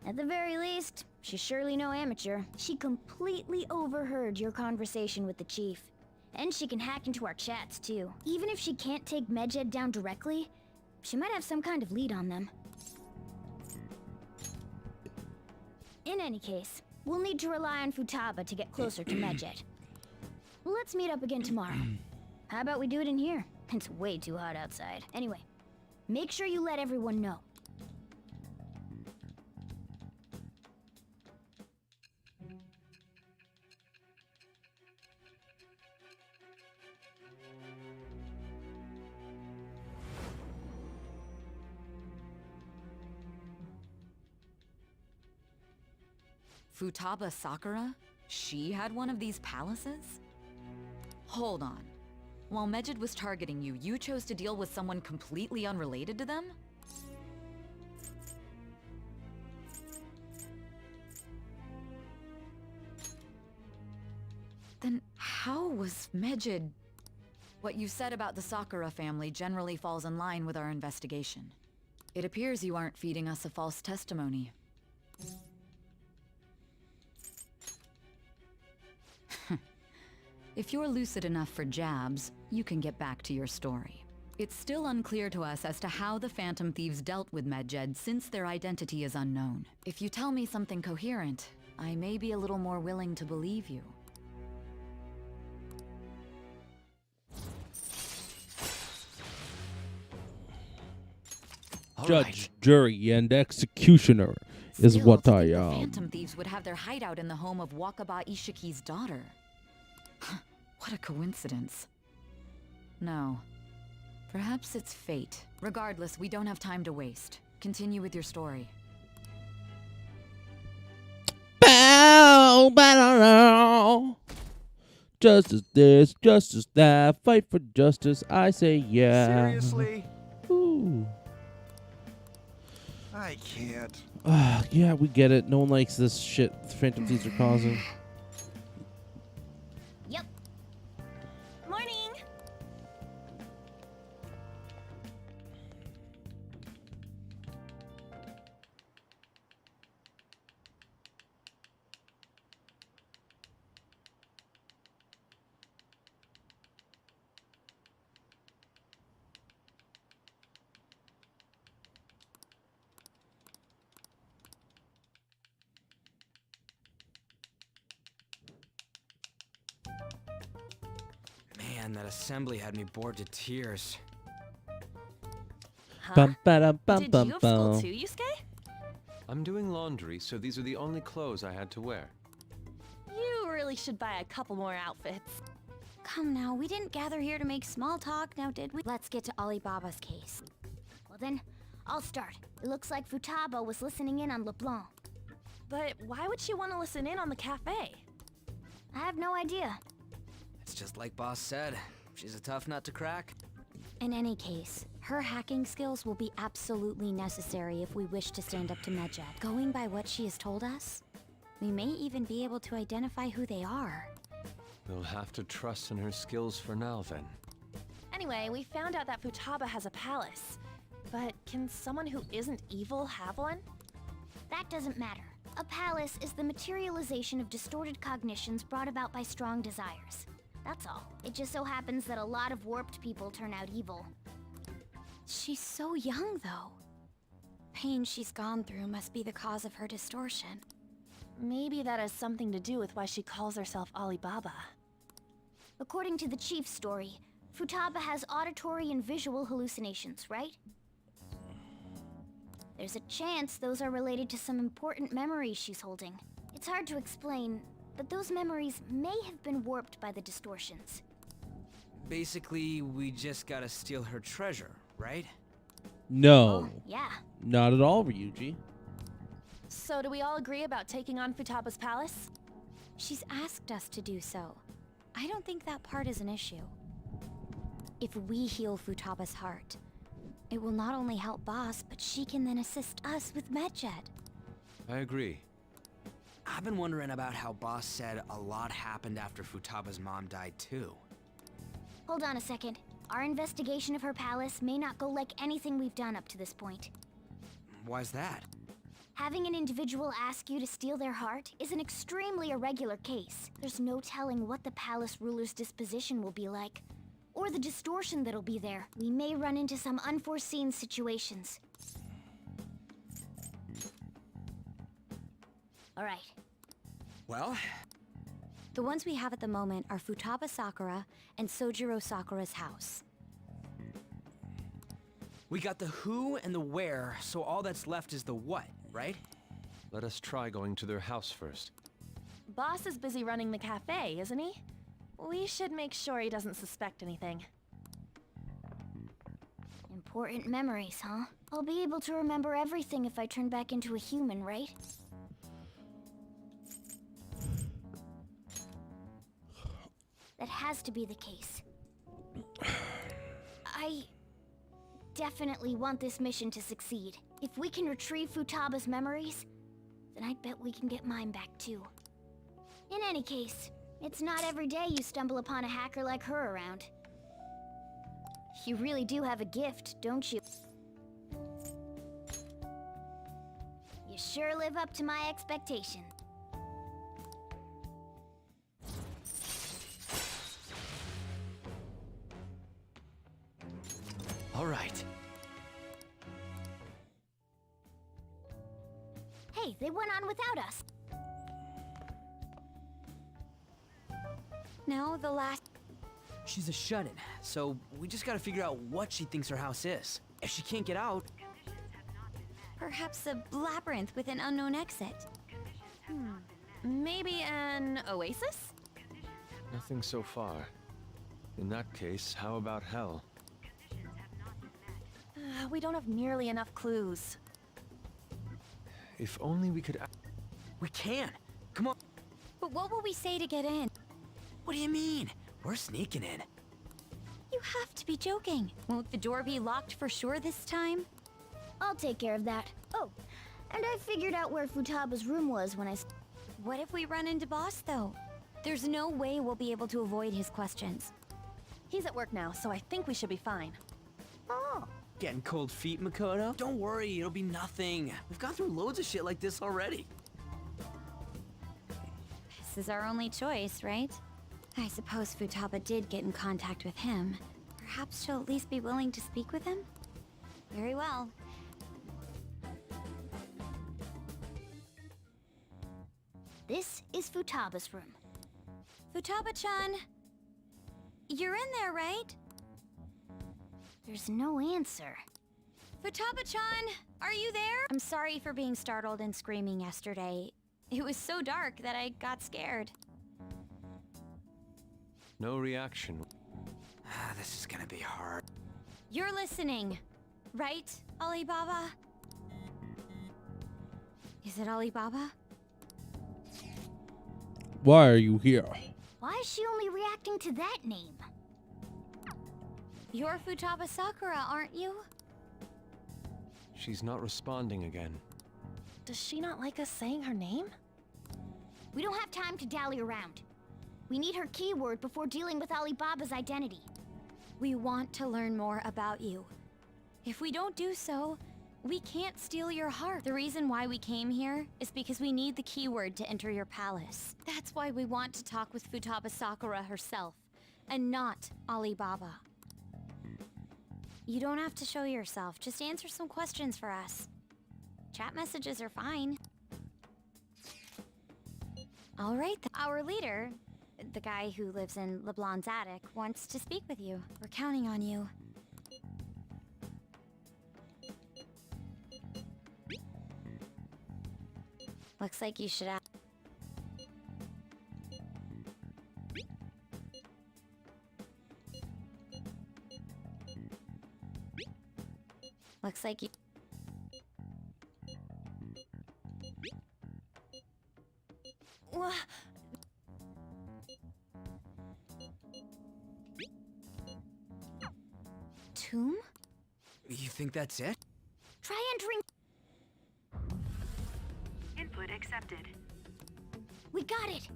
At the very least, she's surely no amateur. She completely overheard your conversation with the chief. And she can hack into our chats, too. Even if she can't take MedJed down directly, she might have some kind of lead on them. In any case, we'll need to rely on Futaba to get closer to MedJed. Let's meet up again tomorrow. How about we do it in here? It's way too hot outside. Anyway, Make sure you let everyone know. Futaba Sakura? She had one of these palaces? Hold on. While MedJed was targeting you, you chose to deal with someone completely unrelated to them? Then how was MedJed... What you said about the Sakura family generally falls in line with our investigation. It appears you aren't feeding us a false testimony. If you're lucid enough for jabs, you can get back to your story. It's still unclear to us as to how the Phantom Thieves dealt with MedJed since their identity is unknown. If you tell me something coherent, I may be a little more willing to believe you. Judge, jury, and executioner is Still, what to I think the Phantom Thieves would have their hideout in the home of Wakaba Ishiki's daughter. What a coincidence. No. Perhaps it's fate. Regardless, we don't have time to waste. Continue with your story. Bow, bow. Justice this, justice that, fight for justice, I say yeah. Seriously? Ooh. I can't. Yeah, we get it. No one likes this shit Phantom Thieves are causing. Yep. Morning. Man, that assembly had me bored to tears. Bum, ba-dum, bum, Did bum, you have school bum. too, Yusuke? I'm doing laundry, so these are the only clothes I had to wear. You really should buy a couple more outfits. Come now, we didn't gather here to make small talk, now did we? Let's get to Alibaba's case. Well then, I'll start. It looks like Futaba was listening in on LeBlanc. But why would she want to listen in on the cafe? I have no idea. It's just like Boss said. She's a tough nut to crack. In any case, her hacking skills will be absolutely necessary if we wish to stand up to MedJed. Going by what she has told us, we may even be able to identify who they are. We'll have to trust in her skills for now, then. Anyway, we found out that Futaba has a palace. But can someone who isn't evil have one? That doesn't matter. A palace is the materialization of distorted cognitions brought about by strong desires. That's all. It just so happens that a lot of warped people turn out evil. She's so young, though. Pain she's gone through must be the cause of her distortion. Maybe that has something to do with why she calls herself Alibaba. According to the chief's story, Futaba has auditory and visual hallucinations, right? There's a chance those are related to some important memories she's holding. It's hard to explain, but those memories may have been warped by the distortions. Basically, we just gotta steal her treasure, right? No. Yeah. Not at all, Ryuji. So do we all agree about taking on Futaba's palace? She's asked us to do so. I don't think that part is an issue. If we heal Futaba's heart, it will not only help Boss, but she can then assist us with MedJed. I agree. I've been wondering about how Boss said a lot happened after Futaba's mom died too. Hold on a second. Our investigation of her palace may not go like anything we've done up to this point. Why's that? Having an individual ask you to steal their heart is an extremely irregular case. There's no telling what the palace ruler's disposition will be like, or the distortion that'll be there. We may run into some unforeseen situations. All right. Well? The ones we have at the moment are Futaba Sakura and Sojiro Sakura's house. We got the who and the where, so all that's left is the what, right? Let us try going to their house first. Boss is busy running the cafe, isn't he? We should make sure he doesn't suspect anything. Important memories, huh? I'll be able to remember everything if I turn back into a human, right? That has to be the case. I definitely want this mission to succeed. If we can retrieve Futaba's memories, then I bet we can get mine back too. In any case, it's not every day you stumble upon a hacker like her around. You really do have a gift, don't you? You sure live up to my expectations. All right. Hey, they went on without us. Now the last... She's a shut-in, so we just gotta figure out what she thinks her house is. If she can't get out... Perhaps a labyrinth with an unknown exit. Maybe an oasis? Nothing so far. In that case, how about hell? We don't have nearly enough clues. If only we could... We can! Come on! But what will we say to get in? What do you mean? We're sneaking in. You have to be joking. Won't the door be locked for sure this time? I'll take care of that. Oh, and I figured out where Futaba's room was when I... What if we run into Boss, though? There's no way we'll be able to avoid his questions. He's at work now, so I think we should be fine. Oh. Getting cold feet, Makoto? Don't worry, it'll be nothing. We've gone through loads of shit like this already. This is our only choice, right? I suppose Futaba did get in contact with him. Perhaps she'll at least be willing to speak with him? Very well. This is Futaba's room. Futaba-chan! You're in there, right? There's no answer. Futaba-chan! Are you there? I'm sorry for being startled and screaming yesterday. It was so dark that I got scared. No reaction. This is gonna be hard. You're listening, right, Alibaba? Is it Alibaba? Why are you here? Why is she only reacting to that name? You're Futaba Sakura, aren't you? She's not responding again. Does she not like us saying her name? We don't have time to dally around. We need her keyword before dealing with Alibaba's identity. We want to learn more about you. If we don't do so, we can't steal your heart. The reason why we came here is because we need the keyword to enter your palace. That's why we want to talk with Futaba Sakura herself, and not Alibaba. You don't have to show yourself, just answer some questions for us. Chat messages are fine. All right, our leader, the guy who lives in LeBlanc's attic, wants to speak with you. We're counting on you. Looks like you should ask. Looks like you... Wha- Tomb? You think that's it? Try entering... Input accepted. We got it!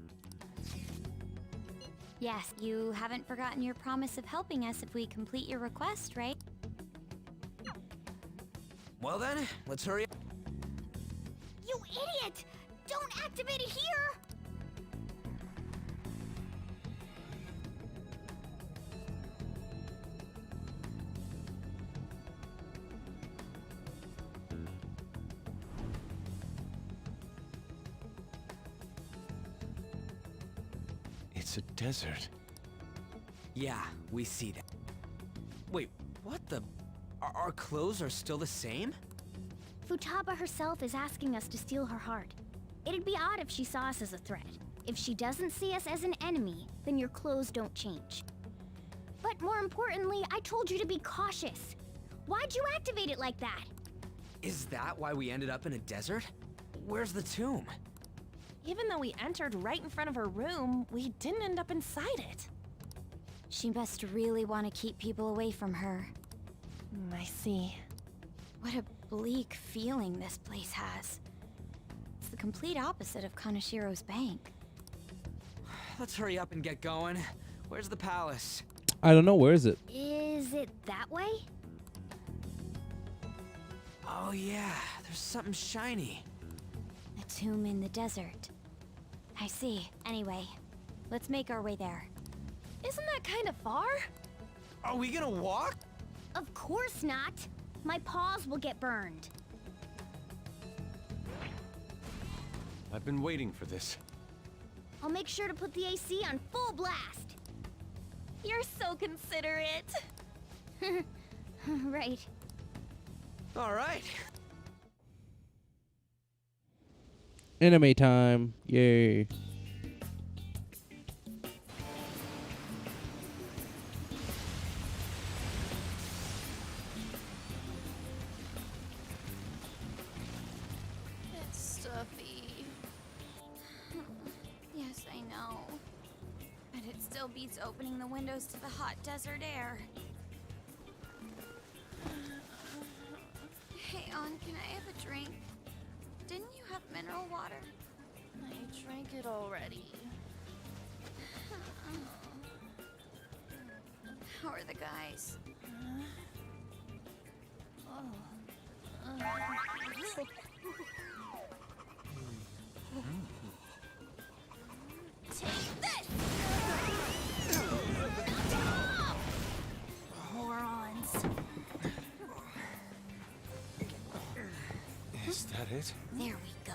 Yes, you haven't forgotten your promise of helping us if we complete your request, right? Well then, let's hurry up. You idiot! Don't activate it here! It's a desert. Yeah, we see that. Wait, what the... Our clothes are still the same? Futaba herself is asking us to steal her heart. It'd be odd if she saw us as a threat. If she doesn't see us as an enemy, then your clothes don't change. But more importantly, I told you to be cautious. Why'd you activate it like that? Is that why we ended up in a desert? Where's the tomb? Even though we entered right in front of her room, we didn't end up inside it. She must really want to keep people away from her. I see. What a bleak feeling this place has. It's the complete opposite of Kanashiro's bank. Let's hurry up and get going. Where's the palace? I don't know. Where is it? Is it that way? Oh yeah, there's something shiny. A tomb in the desert. I see. Anyway, let's make our way there. Isn't that kind of far? Are we gonna walk? Of course not. My paws will get burned. I've been waiting for this. I'll make sure to put the AC on full blast. You're so considerate. Right. All right. Anime time. Yay. It's stuffy. Yes, I know. But it still beats opening the windows to the hot desert air. Hey, On, can I have a drink? Didn't you have mineral water? I drank it already. How are the guys? Take this! Morons. Is that it? There we go.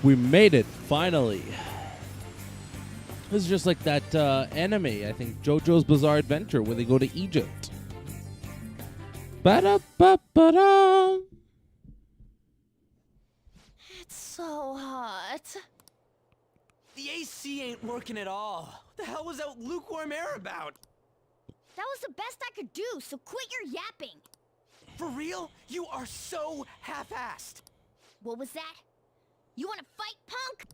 We made it, finally. This is just like that anime, I think, JoJo's Bizarre Adventure, where they go to Egypt. Ba-da-ba-ba-da. It's so hot. The AC ain't working at all. What the hell was that lukewarm air about? That was the best I could do, so quit your yapping. For real? You are so half-assed. What was that? You want to fight, punk?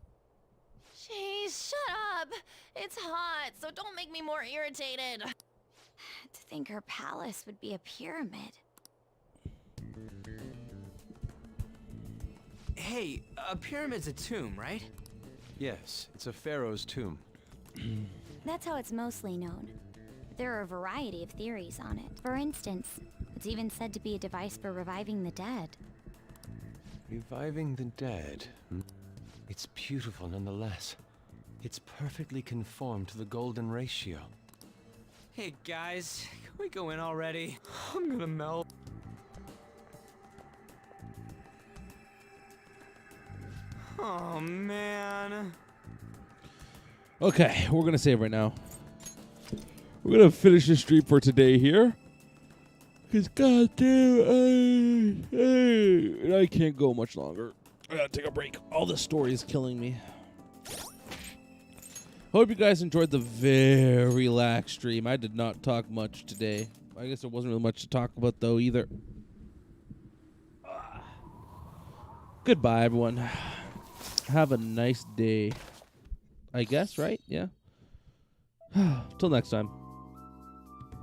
Jeez, shut up. It's hot, so don't make me more irritated. To think her palace would be a pyramid. Hey, a pyramid's a tomb, right? Yes, it's a pharaoh's tomb. That's how it's mostly known. There are a variety of theories on it. For instance, it's even said to be a device for reviving the dead. Reviving the dead. It's beautiful nonetheless. It's perfectly conformed to the golden ratio. Hey guys, can we go in already? I'm gonna melt. Oh man. Okay, we're gonna save right now. We're gonna finish the stream for today here. Cause goddamn, I can't go much longer. I gotta take a break. All this story is killing me. Hope you guys enjoyed the very lax stream. I did not talk much today. I guess there wasn't really much to talk about though either. Goodbye, everyone. Have a nice day. I guess, right? Yeah. Till next time.